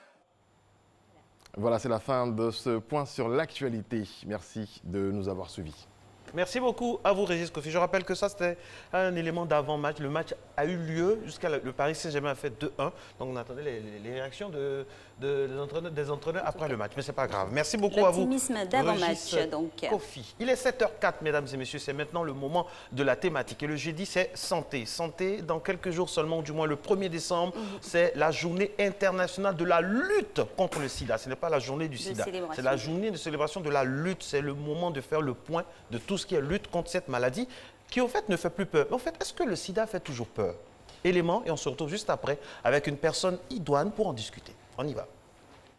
Voilà, c'est la fin de ce point sur l'actualité. Merci de nous avoir suivis. Merci beaucoup à vous, Régis Kofi. Je rappelle que ça, c'était un élément d'avant-match. Le match a eu lieu jusqu'à le Paris Saint-Germain a fait 2-1. Donc, on attendait les réactions des entraîneurs après le match. Mais ce n'est pas grave. Merci beaucoup à vous, l'optimisme d'avant-match, donc. Kofi. Il est 7h04, mesdames et messieurs. C'est maintenant le moment de la thématique. Et le jeudi, c'est santé. Santé, dans quelques jours seulement, du moins le 1er décembre, c'est la journée internationale de la lutte contre le sida. Ce n'est pas la journée du sida. C'est la journée de célébration de la lutte. C'est le moment de faire le point de tout ce qui est lutte contre cette maladie qui, au fait, ne fait plus peur. Mais en fait, est-ce que le sida fait toujours peur? Élément, et on se retrouve juste après avec une personne idoine pour en discuter. On y va.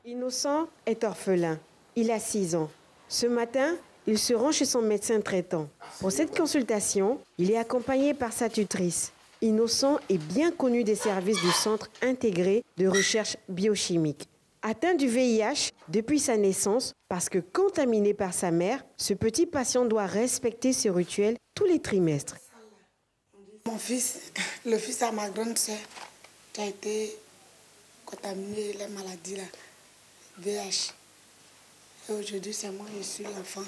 Innocent est orphelin. Il a 6 ans. Ce matin, il se rend chez son médecin traitant. Pour cette consultation, il est accompagné par sa tutrice. Innocent est bien connu des services du Centre intégré de recherche biochimique. Atteint du VIH depuis sa naissance, parce que contaminé par sa mère, ce petit patient doit respecter ce rituel tous les trimestres. Mon fils, le fils à ma grande sœur, qui a été contaminé la maladie, là, VIH. Et aujourd'hui, c'est moi, je suis l'enfant.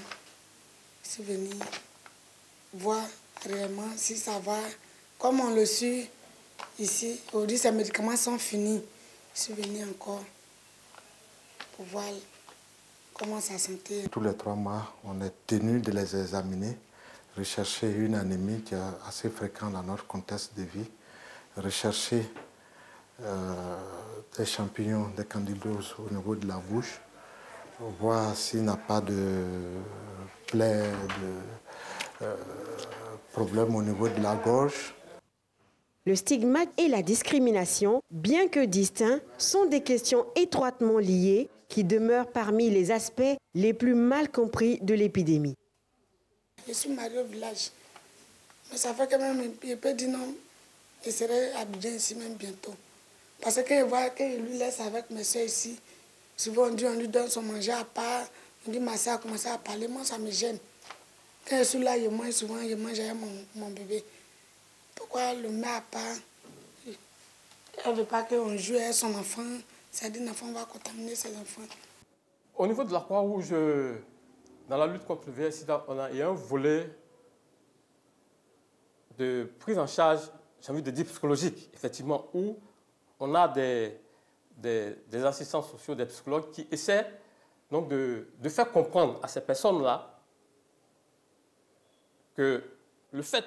Je suis venue voir réellement si ça va. Comme on le suit ici, aujourd'hui, ces médicaments sont finis. Je suis venue encore pour voir comment sa santé. Tous les 3 mois, on est tenu de les examiner, rechercher une anémie qui est assez fréquente dans notre contexte de vie, rechercher des champignons, des candidoses au niveau de la bouche, voir s'il n'a pas de plaies, de problèmes au niveau de la gorge. Le stigmate et la discrimination, bien que distincts, sont des questions étroitement liées qui demeurent parmi les aspects les plus mal compris de l'épidémie. Je suis mariée au village, mais ça fait quand même, je peux dire non, je serai à Abidjan ici même bientôt. Parce que je vois qu'il lui laisse avec mes soeurs ici, souvent on lui donne son manger à part, on dit ma soeur a commencé à parler, moi ça me gêne. Quand je suis là, je mange souvent, je mange avec mon bébé. Pourquoi le met à part? Elle ne veut pas qu'on joue avec son enfant. C'est-à-dire l'enfant va contaminer ses enfants. Au niveau de la Croix-Rouge, dans la lutte contre le VIH-Sida, il y a un volet de prise en charge, j'ai envie de dire psychologique, effectivement, où on a des assistants sociaux, des psychologues qui essaient donc de faire comprendre à ces personnes-là que le fait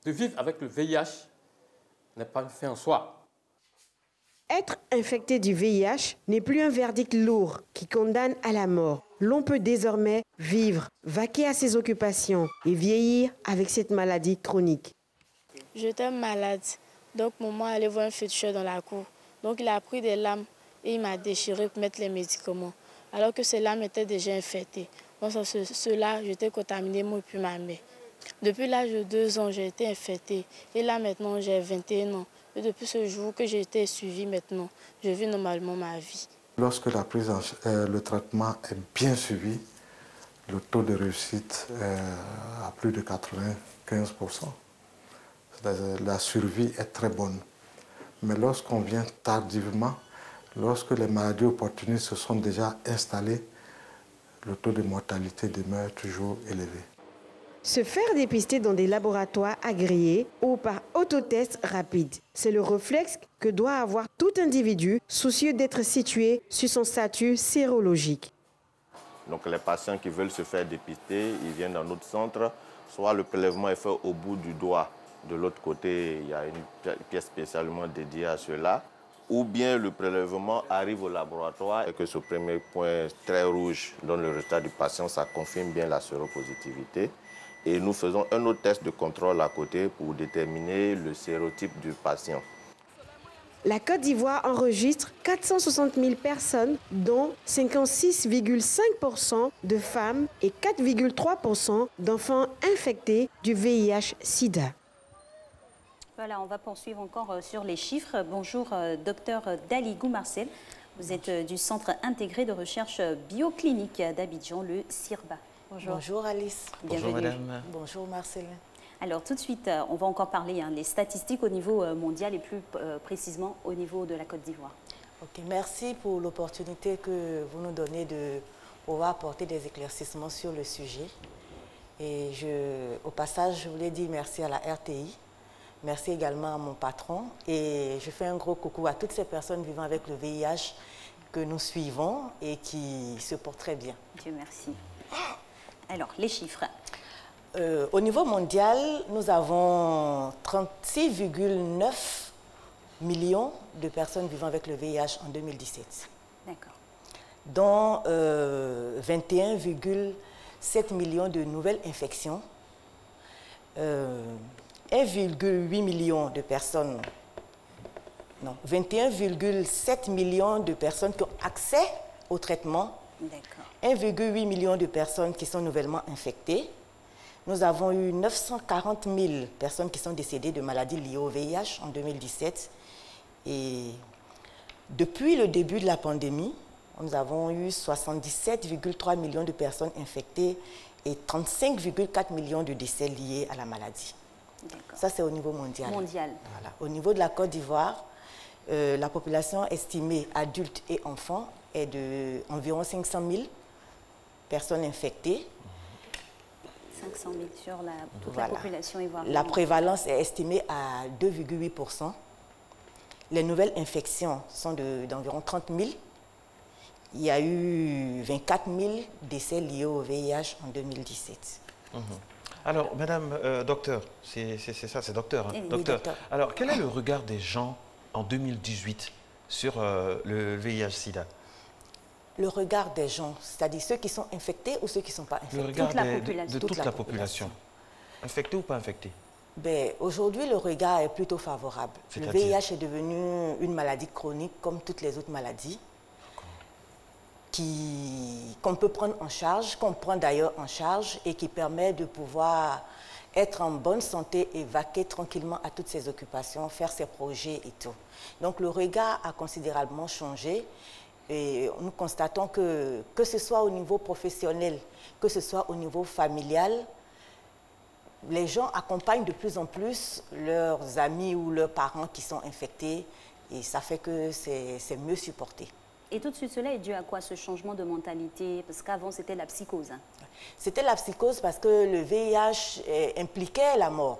de vivre avec le VIH n'est pas une fin en soi. Être infecté du VIH n'est plus un verdict lourd qui condamne à la mort. L'on peut désormais vivre, vaquer à ses occupations et vieillir avec cette maladie chronique. J'étais malade, donc maman allait voir un féticheur dans la cour. Donc il a pris des lames et il m'a déchiré pour mettre les médicaments, alors que ces lames étaient déjà infectées. Dans cela, j'étais contaminée, moi et puis ma mère. Depuis l'âge de 2 ans, j'ai été infectée et là maintenant j'ai 21 ans. Et depuis ce jour que j'ai été suivie maintenant, je vis normalement ma vie. Lorsque le traitement est bien suivi, le taux de réussite est à plus de 95%. La survie est très bonne. Mais lorsqu'on vient tardivement, lorsque les maladies opportunistes se sont déjà installées, le taux de mortalité demeure toujours élevé. Se faire dépister dans des laboratoires agréés ou par autotest rapide, c'est le réflexe que doit avoir tout individu soucieux d'être situé sur son statut sérologique. Donc les patients qui veulent se faire dépister, ils viennent dans notre centre, soit le prélèvement est fait au bout du doigt, de l'autre côté il y a une pièce spécialement dédiée à cela, ou bien le prélèvement arrive au laboratoire et que ce premier point très rouge donne le résultat du patient, ça confirme bien la séropositivité. Et nous faisons un autre test de contrôle à côté pour déterminer le sérotype du patient. La Côte d'Ivoire enregistre 460 000 personnes, dont 56,5% de femmes et 4,3% d'enfants infectés du VIH-Sida. Voilà, on va poursuivre encore sur les chiffres. Bonjour, docteur Daligou Marcel. Vous êtes du Centre intégré de recherche bioclinique d'Abidjan, le CIRBA. Bonjour. Bonjour Alice. Bonjour madame. Bonjour Marcel. Alors tout de suite, on va encore parler des statistiques au niveau mondial et plus précisément au niveau de la Côte d'Ivoire. Ok, merci pour l'opportunité que vous nous donnez de pouvoir apporter des éclaircissements sur le sujet. Et au passage, je voulais dire merci à la RTI, merci également à mon patron et je fais un gros coucou à toutes ces personnes vivant avec le VIH que nous suivons et qui se portent très bien. Dieu merci. Alors, les chiffres. Au niveau mondial, nous avons 36,9 millions de personnes vivant avec le VIH en 2017. D'accord. Dont 21,7 millions de nouvelles infections, 1,8 million de personnes, non, 21,7 millions de personnes qui ont accès au traitement. 1,8 million de personnes qui sont nouvellement infectées. Nous avons eu 940 000 personnes qui sont décédées de maladies liées au VIH en 2017. Et depuis le début de la pandémie, nous avons eu 77,3 millions de personnes infectées et 35,4 millions de décès liés à la maladie. Ça, c'est au niveau mondial. Voilà. Au niveau de la Côte d'Ivoire, la population estimée adultes et enfants est d'environ 500 000 personnes infectées. 500 000 sur toute la population ivoirienne. La prévalence est estimée à 2,8%. Les nouvelles infections sont d'environ 30 000. Il y a eu 24 000 décès liés au VIH en 2017. Alors, madame, docteur, c'est ça, c'est docteur, hein, oui, docteur. docteur. Alors, quel est le regard des gens en 2018 sur le VIH-Sida? Le regard des gens, c'est-à-dire ceux qui sont infectés ou ceux qui ne sont pas infectés. Le regard de toute la population. Infectés ou pas infectés? Aujourd'hui, le regard est plutôt favorable. Le VIH est devenu une maladie chronique comme toutes les autres maladies qu'on peut prendre en charge, qu'on prend d'ailleurs en charge et qui permet de pouvoir être en bonne santé et vaquer tranquillement à toutes ses occupations, faire ses projets et tout. Donc le regard a considérablement changé. Et nous constatons que ce soit au niveau professionnel, que ce soit au niveau familial, les gens accompagnent de plus en plus leurs amis ou leurs parents qui sont infectés et ça fait que c'est mieux supporté. Et tout de suite, cela est dû à quoi, ce changement de mentalité? Parce qu'avant, c'était la psychose. Hein. C'était la psychose parce que le VIH impliquait la mort.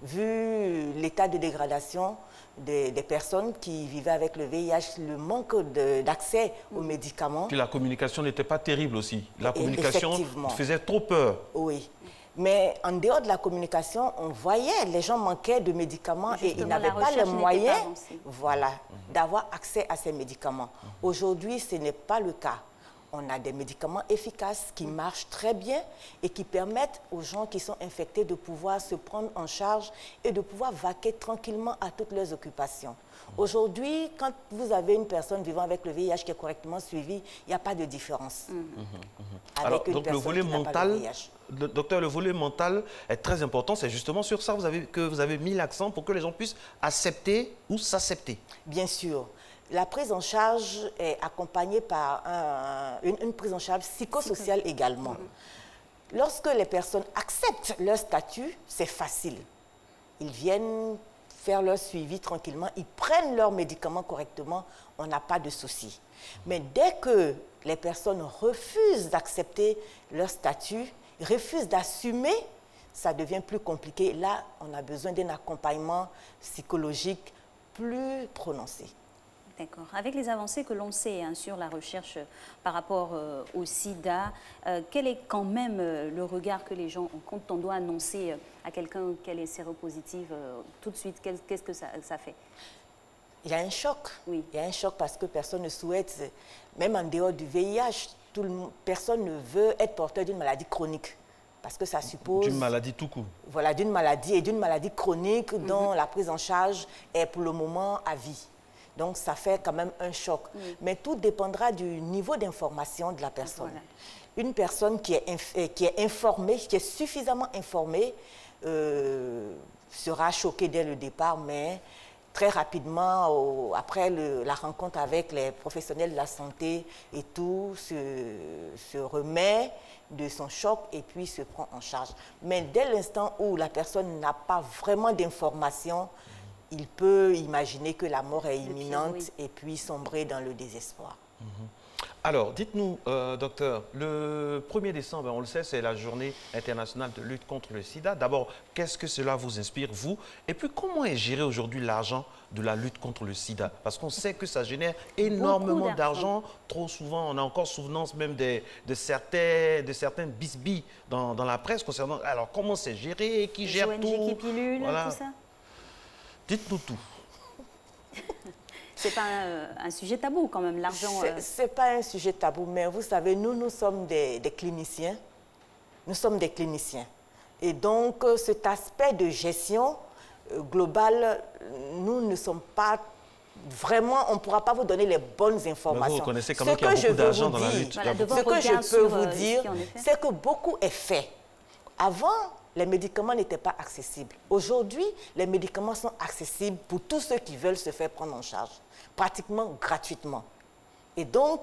Vu l'état de dégradation des personnes qui vivaient avec le VIH, le manque d'accès aux médicaments. Puis la communication n'était pas terrible aussi. La communication faisait trop peur. Oui. Mais en dehors de la communication, on voyait, les gens manquaient de médicaments et ils n'avaient pas les moyens d'avoir accès à ces médicaments. Aujourd'hui, ce n'est pas le cas. On a des médicaments efficaces qui marchent très bien et qui permettent aux gens qui sont infectés de pouvoir se prendre en charge et de pouvoir vaquer tranquillement à toutes leurs occupations. Aujourd'hui, quand vous avez une personne vivant avec le VIH qui est correctement suivie, il n'y a pas de différence. Alors, donc le volet mental, docteur, le volet mental est très important. C'est justement sur ça que vous avez mis l'accent pour que les gens puissent accepter ou s'accepter. Bien sûr. La prise en charge est accompagnée par une prise en charge psychosociale également. Lorsque les personnes acceptent leur statut, c'est facile. Ils viennent faire leur suivi tranquillement, ils prennent leurs médicaments correctement, on n'a pas de souci. Mais dès que les personnes refusent d'accepter leur statut, refusent d'assumer, ça devient plus compliqué. Là, on a besoin d'un accompagnement psychologique plus prononcé. D'accord. Avec les avancées que l'on sait sur la recherche par rapport au sida, quel est quand même le regard que les gens ont quand on doit annoncer à quelqu'un qu'elle est séropositive tout de suite? Qu'est-ce que ça fait? Il y a un choc. Oui. Il y a un choc parce que personne ne souhaite, même en dehors du VIH, personne ne veut être porteur d'une maladie chronique. Parce que ça suppose... D'une maladie tout court. Voilà, d'une maladie chronique dont la prise en charge est pour le moment à vie. Donc, ça fait quand même un choc. Mais tout dépendra du niveau d'information de la personne. Voilà. Une personne qui est informée, qui est suffisamment informée, sera choquée dès le départ, mais très rapidement, après la rencontre avec les professionnels de la santé et tout, se remet de son choc et puis se prend en charge. Mais dès l'instant où la personne n'a pas vraiment d'information, il peut imaginer que la mort est imminente et puis sombrer dans le désespoir. Alors, dites-nous, docteur, le 1er décembre, on le sait, c'est la journée internationale de lutte contre le sida. D'abord, qu'est-ce que cela vous inspire, vous? Et puis, comment est géré aujourd'hui l'argent de la lutte contre le sida? Parce qu'on sait que ça génère énormément d'argent. Trop souvent, on a encore souvenance même de certains bisbilles dans la presse concernant... Alors, comment c'est géré? Qui gère tout? ONG qui pilule, tout ça? Dites-nous tout. C'est pas un sujet tabou quand même, l'argent... C'est pas un sujet tabou, mais vous savez, nous sommes des cliniciens. Nous sommes des cliniciens. Et donc, cet aspect de gestion globale, nous ne sommes pas... Vraiment, on ne pourra pas vous donner les bonnes informations. Mais vous reconnaissez quand même qu'il y a beaucoup d'argent dans la lutte. Voilà, ce que je peux vous dire, c'est que beaucoup est fait. Avant, les médicaments n'étaient pas accessibles. Aujourd'hui, les médicaments sont accessibles pour tous ceux qui veulent se faire prendre en charge, pratiquement gratuitement. Et donc,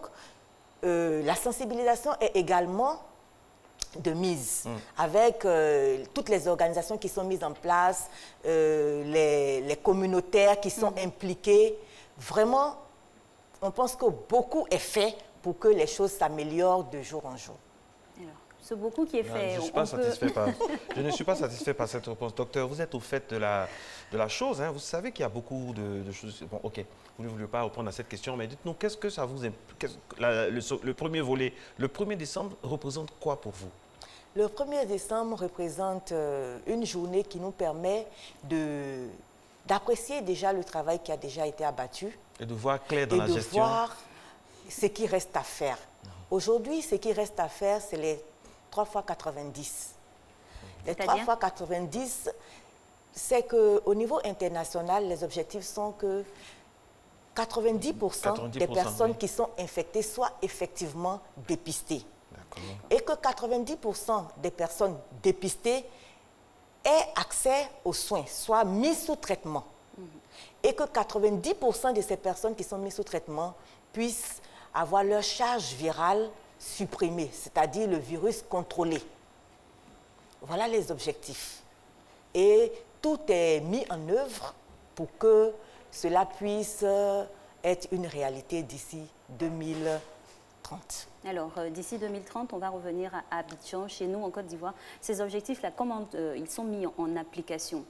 la sensibilisation est également de mise, avec toutes les organisations qui sont mises en place, les communautaires qui sont impliqués. Vraiment, on pense que beaucoup est fait pour que les choses s'améliorent de jour en jour. C'est beaucoup qui est fait. Je ne suis pas satisfait par cette réponse. Docteur, vous êtes au fait de la chose. Hein. Vous savez qu'il y a beaucoup de choses. Bon, ok, vous ne voulez pas répondre à cette question, mais dites-nous, qu'est-ce que ça vous... Le premier volet, le 1er décembre, représente quoi pour vous? Le 1er décembre représente une journée qui nous permet d'apprécier déjà le travail qui a déjà été abattu. Et de voir clair dans la gestion. Et de voir ce qui reste à faire. Aujourd'hui, ce qui reste à faire, c'est les 3 fois 90. Les 3 fois 90, c'est qu'au niveau international, les objectifs sont que 90% des personnes qui sont infectées soient effectivement dépistées. Et que 90% des personnes dépistées aient accès aux soins, soient mises sous traitement. Et que 90% de ces personnes qui sont mises sous traitement puissent avoir leur charge virale supprimée, c'est-à-dire le virus contrôlé. Voilà les objectifs. Et tout est mis en œuvre pour que cela puisse être une réalité d'ici 2030. Alors, d'ici 2030, on va revenir à Abidjan, chez nous, en Côte d'Ivoire. Ces objectifs-là, comment ils sont mis en application?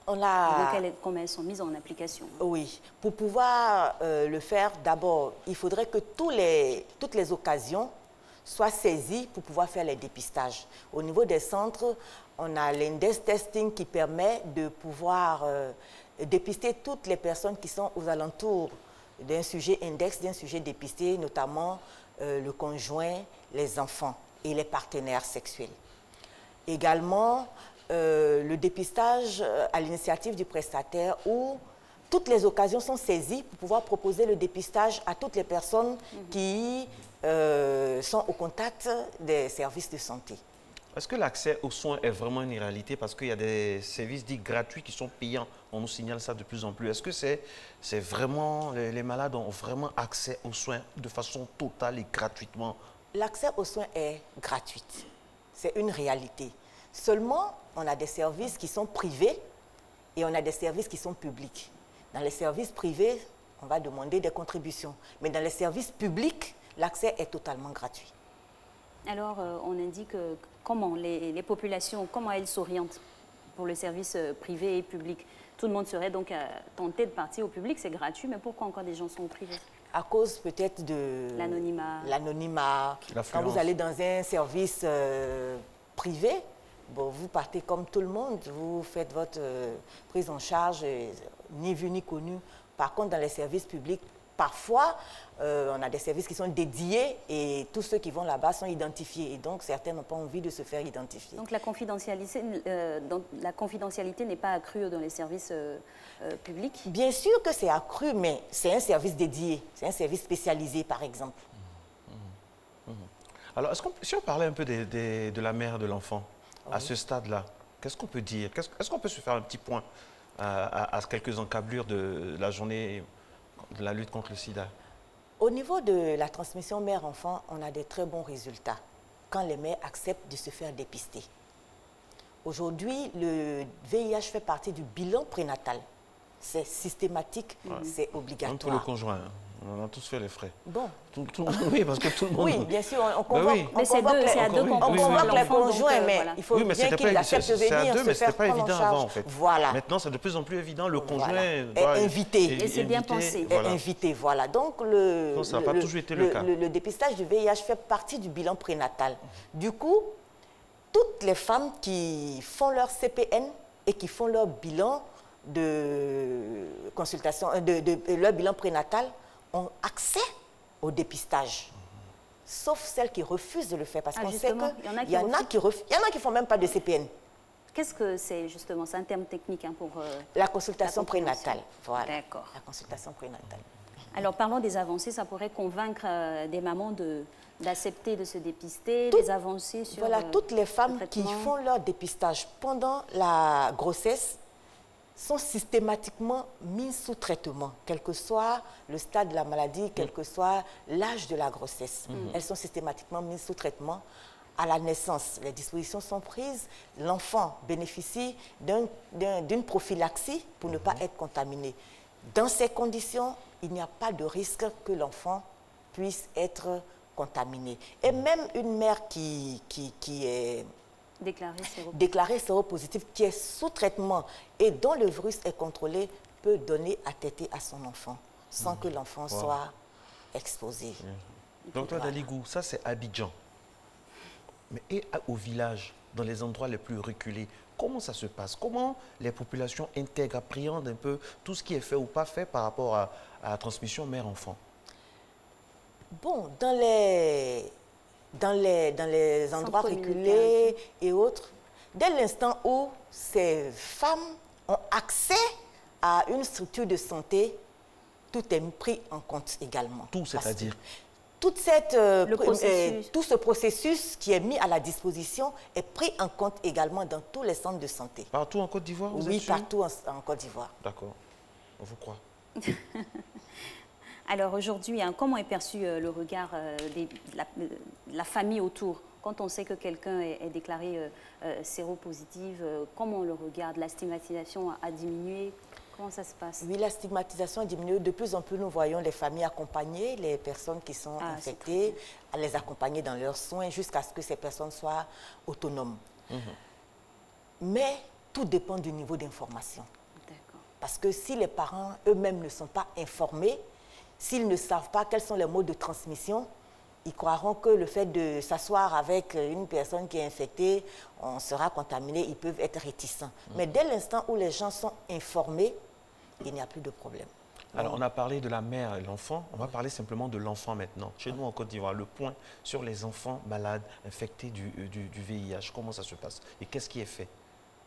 Comment elles sont mises en application? Oui. Pour pouvoir le faire, d'abord, il faudrait que toutes les occasions soient saisis pour pouvoir faire les dépistages. Au niveau des centres, on a l'index testing qui permet de pouvoir dépister toutes les personnes qui sont aux alentours d'un sujet index, d'un sujet dépisté, notamment le conjoint, les enfants et les partenaires sexuels. Également, le dépistage à l'initiative du prestataire où toutes les occasions sont saisies pour pouvoir proposer le dépistage à toutes les personnes qui sont au contact des services de santé. Est-ce que l'accès aux soins est vraiment une réalité? Parce qu'il y a des services dits gratuits qui sont payants. On nous signale ça de plus en plus. Est-ce que c'est vraiment, les malades ont vraiment accès aux soins de façon totale et gratuitement? L'accès aux soins est gratuit. C'est une réalité. Seulement, on a des services qui sont privés et on a des services qui sont publics. Dans les services privés, on va demander des contributions. Mais dans les services publics, l'accès est totalement gratuit. Alors, on indique comment les populations, comment elles s'orientent pour le service privé et public. Tout le monde serait donc tenté de partir au public, c'est gratuit, mais pourquoi encore des gens sont privés? À cause peut-être de l'anonymat. Quand vous allez dans un service privé, bon, vous partez comme tout le monde, vous faites votre prise en charge, ni vu ni connu. Par contre, dans les services publics, parfois, on a des services qui sont dédiés et tous ceux qui vont là-bas sont identifiés. Et donc, certains n'ont pas envie de se faire identifier. Donc, la confidentialité n'est pas accrue dans les services publics? Bien sûr que c'est accru, mais c'est un service dédié. C'est un service spécialisé, par exemple. Alors, si on parlait un peu de la mère de l'enfant, à ce stade-là, qu'est-ce qu'on peut dire? Est-ce qu'on peut se faire un petit point à quelques encablures de la journée de la lutte contre le sida? Au niveau de la transmission mère-enfant, on a de très bons résultats quand les mères acceptent de se faire dépister. Aujourd'hui, le VIH fait partie du bilan prénatal. C'est systématique, c'est obligatoire. Même pour le conjoint, hein. On a tous fait les frais. Bon. Oui, parce que tout le monde... Oui, bien sûr, on convoque, oui. on convoque les conjoints, mais voilà. il faut bien qu'ils acceptent de venir se faire prendre en charge. Avant, en fait. Voilà. Maintenant, c'est de plus en plus évident. Le conjoint est invité. Et c'est bien pensé. Est invité, voilà. Donc, ça n'a pas toujours été le cas. Le dépistage du VIH fait partie du bilan prénatal. Du coup, toutes les femmes qui font leur CPN et qui font leur bilan de consultation, leur bilan prénatal, ont accès au dépistage. Sauf celles qui refusent de le faire. Parce qu'on sait qu'il y en a qui ne font même pas de CPN. Qu'est-ce que c'est justement? C'est un terme technique pour... la consultation prénatale. Voilà. D'accord. La consultation prénatale. Alors, parlons des avancées. Ça pourrait convaincre des mamans d'accepter de se dépister, des avancées sur... Voilà, toutes les femmes qui font leur dépistage pendant la grossesse sont systématiquement mises sous traitement, quel que soit le stade de la maladie, quel que soit l'âge de la grossesse. Elles sont systématiquement mises sous traitement. À la naissance, les dispositions sont prises. L'enfant bénéficie d'une prophylaxie pour ne pas être contaminé. Dans ces conditions, il n'y a pas de risque que l'enfant puisse être contaminé. Et même une mère qui est déclarée séropositive, qui est sous traitement et dont le virus est contrôlé, peut donner à téter à son enfant sans que l'enfant soit exposé. Docteur Daligou, ça c'est Abidjan. Mais et au village, dans les endroits les plus reculés, comment ça se passe? Comment les populations intègrent, appréhendent un peu tout ce qui est fait ou pas fait par rapport à la transmission mère-enfant? Bon, dans les endroits reculés et autres, dès l'instant où ces femmes ont accès à une structure de santé, tout est pris en compte également. Tout, c'est-à-dire? Tout ce processus qui est mis à la disposition est pris en compte également dans tous les centres de santé. Partout en Côte d'Ivoire? Oui, partout en Côte d'Ivoire. D'accord, on vous croit. Alors aujourd'hui, comment est perçu le regard de la famille autour? Quand on sait que quelqu'un est déclaré séropositive, comment on le regarde? La stigmatisation a diminué? Comment ça se passe? Oui, la stigmatisation a diminué. De plus en plus, nous voyons les familles accompagner les personnes qui sont infectées, à les accompagner dans leurs soins jusqu'à ce que ces personnes soient autonomes. Mais tout dépend du niveau d'information. Parce que si les parents eux-mêmes ne sont pas informés, s'ils ne savent pas quels sont les modes de transmission, ils croiront que le fait de s'asseoir avec une personne qui est infectée, on sera contaminé, ils peuvent être réticents. Mais dès l'instant où les gens sont informés, il n'y a plus de problème. Alors, on a parlé de la mère et l'enfant. On va parler simplement de l'enfant maintenant. Chez nous, en Côte d'Ivoire, le point sur les enfants malades, infectés du VIH. Comment ça se passe? Et qu'est-ce qui est fait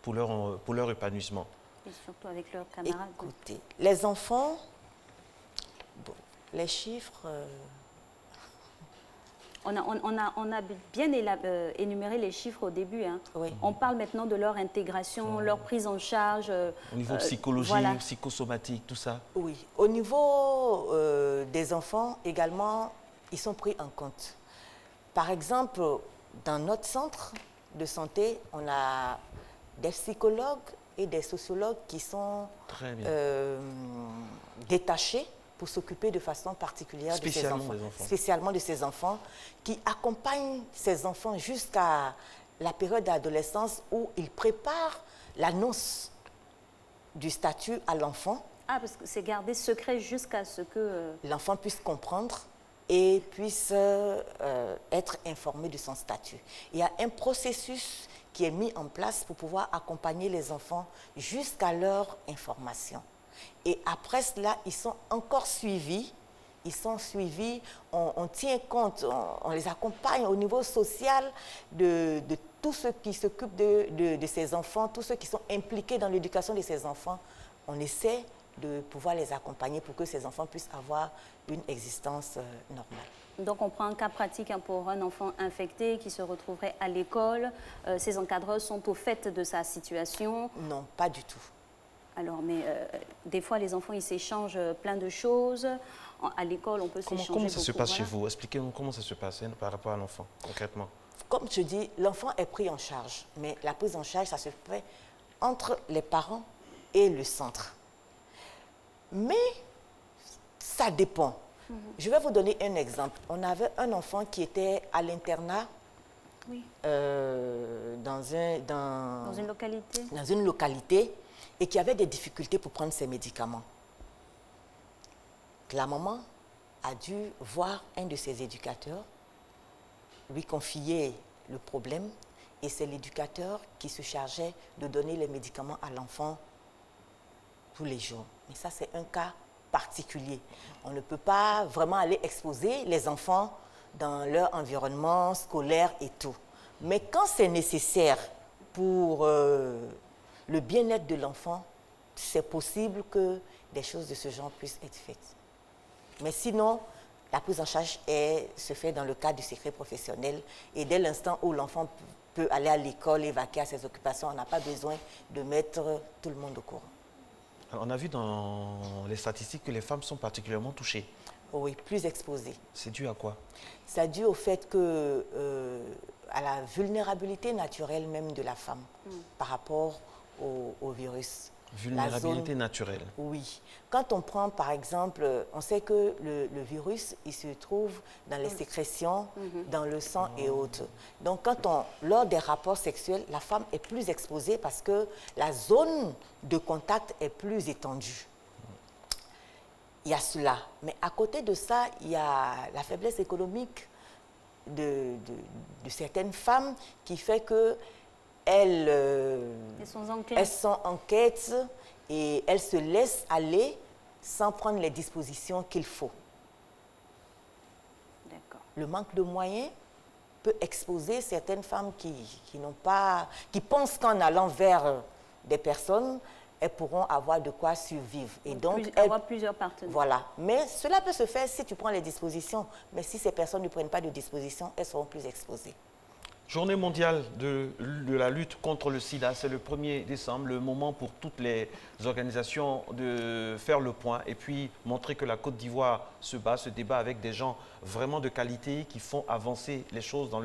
pour leur épanouissement? Et surtout avec leurs camarades. Écoutez, les enfants, bon, les chiffres... On a bien énuméré les chiffres au début. Hein. Oui. On parle maintenant de leur intégration, leur prise en charge. Au niveau psychologique, voilà. Psychosomatique, tout ça. Oui. Au niveau des enfants également, ils sont pris en compte. Par exemple, dans notre centre de santé, on a des psychologues et des sociologues qui sont détachés pour s'occuper de façon particulière de ces enfants, spécialement de ces enfants, qui accompagnent ces enfants jusqu'à la période d'adolescence où ils préparent l'annonce du statut à l'enfant. Ah, parce que c'est gardé secret jusqu'à ce que... l'enfant puisse comprendre et puisse être informé de son statut. Il y a un processus qui est mis en place pour pouvoir accompagner les enfants jusqu'à leur information. Et après cela, ils sont encore suivis. Ils sont suivis, on tient compte, on les accompagne au niveau social de tous ceux qui s'occupent de ces enfants, tous ceux qui sont impliqués dans l'éducation de ces enfants. On essaie de pouvoir les accompagner pour que ces enfants puissent avoir une existence normale. Donc on prend un cas pratique pour un enfant infecté qui se retrouverait à l'école. Ses encadreurs sont au fait de sa situation? Non, pas du tout. Alors, mais des fois, les enfants, ils s'échangent plein de choses. À l'école, on peut s'échanger beaucoup. Comment ça se passe chez vous? Expliquez-nous comment ça se passe par rapport à l'enfant, concrètement. Comme je dis, l'enfant est pris en charge. Mais la prise en charge, ça se fait entre les parents et le centre. Mais ça dépend. Je vais vous donner un exemple. On avait un enfant qui était à l'internat dans une localité et qui avait des difficultés pour prendre ses médicaments. La maman a dû voir un de ses éducateurs, lui confier le problème, et c'est l'éducateur qui se chargeait de donner les médicaments à l'enfant tous les jours. Mais ça, c'est un cas particulier. On ne peut pas vraiment aller exposer les enfants dans leur environnement scolaire et tout. Mais quand c'est nécessaire pour le bien-être de l'enfant, c'est possible que des choses de ce genre puissent être faites. Mais sinon, la prise en charge se fait dans le cadre du secret professionnel. Et dès l'instant où l'enfant peut aller à l'école et vaquer à ses occupations, on n'a pas besoin de mettre tout le monde au courant. Alors, on a vu dans les statistiques que les femmes sont particulièrement touchées. Oui, plus exposées. C'est dû à quoi? C'est dû au fait que, à la vulnérabilité naturelle même de la femme par rapport au virus. Vulnérabilité naturelle. Oui. Quand on prend, par exemple, on sait que le virus, il se trouve dans les sécrétions, dans le sang et autres. Donc, lors des rapports sexuels, la femme est plus exposée parce que la zone de contact est plus étendue. Il y a cela. Mais à côté de ça, il y a la faiblesse économique de certaines femmes qui fait que elles sont en quête et elles se laissent aller sans prendre les dispositions qu'il faut. Le manque de moyens peut exposer certaines femmes qui pensent qu'en allant vers des personnes, elles pourront avoir de quoi survivre. Et donc, avoir plusieurs partenaires. Voilà. Mais cela peut se faire si tu prends les dispositions. Mais si ces personnes ne prennent pas de dispositions, elles seront plus exposées. Journée mondiale de la lutte contre le sida, c'est le 1er décembre, le moment pour toutes les organisations de faire le point et puis montrer que la Côte d'Ivoire se débat avec des gens vraiment de qualité qui font avancer les choses dans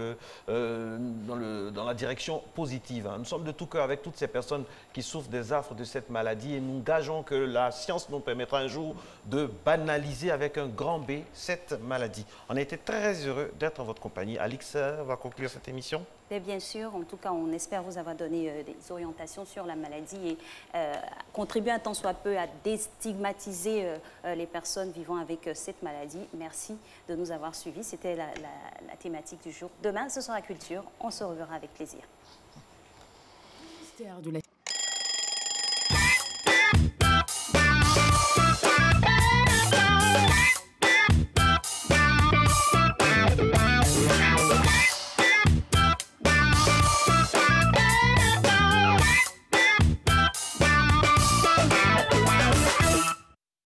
la direction positive. Nous sommes de tout cœur avec toutes ces personnes qui souffrent des affres de cette maladie et nous gageons que la science nous permettra un jour de banaliser avec un grand B cette maladie. On a été très heureux d'être en votre compagnie. Alix va conclure cette émission. orientations? Et bien sûr, en tout cas, on espère vous avoir donné des orientations sur la maladie et contribuer un tant soit peu à déstigmatiser les personnes vivant avec cette maladie. Merci de nous avoir suivis. C'était la thématique du jour. Demain, ce sera culture. On se reverra avec plaisir.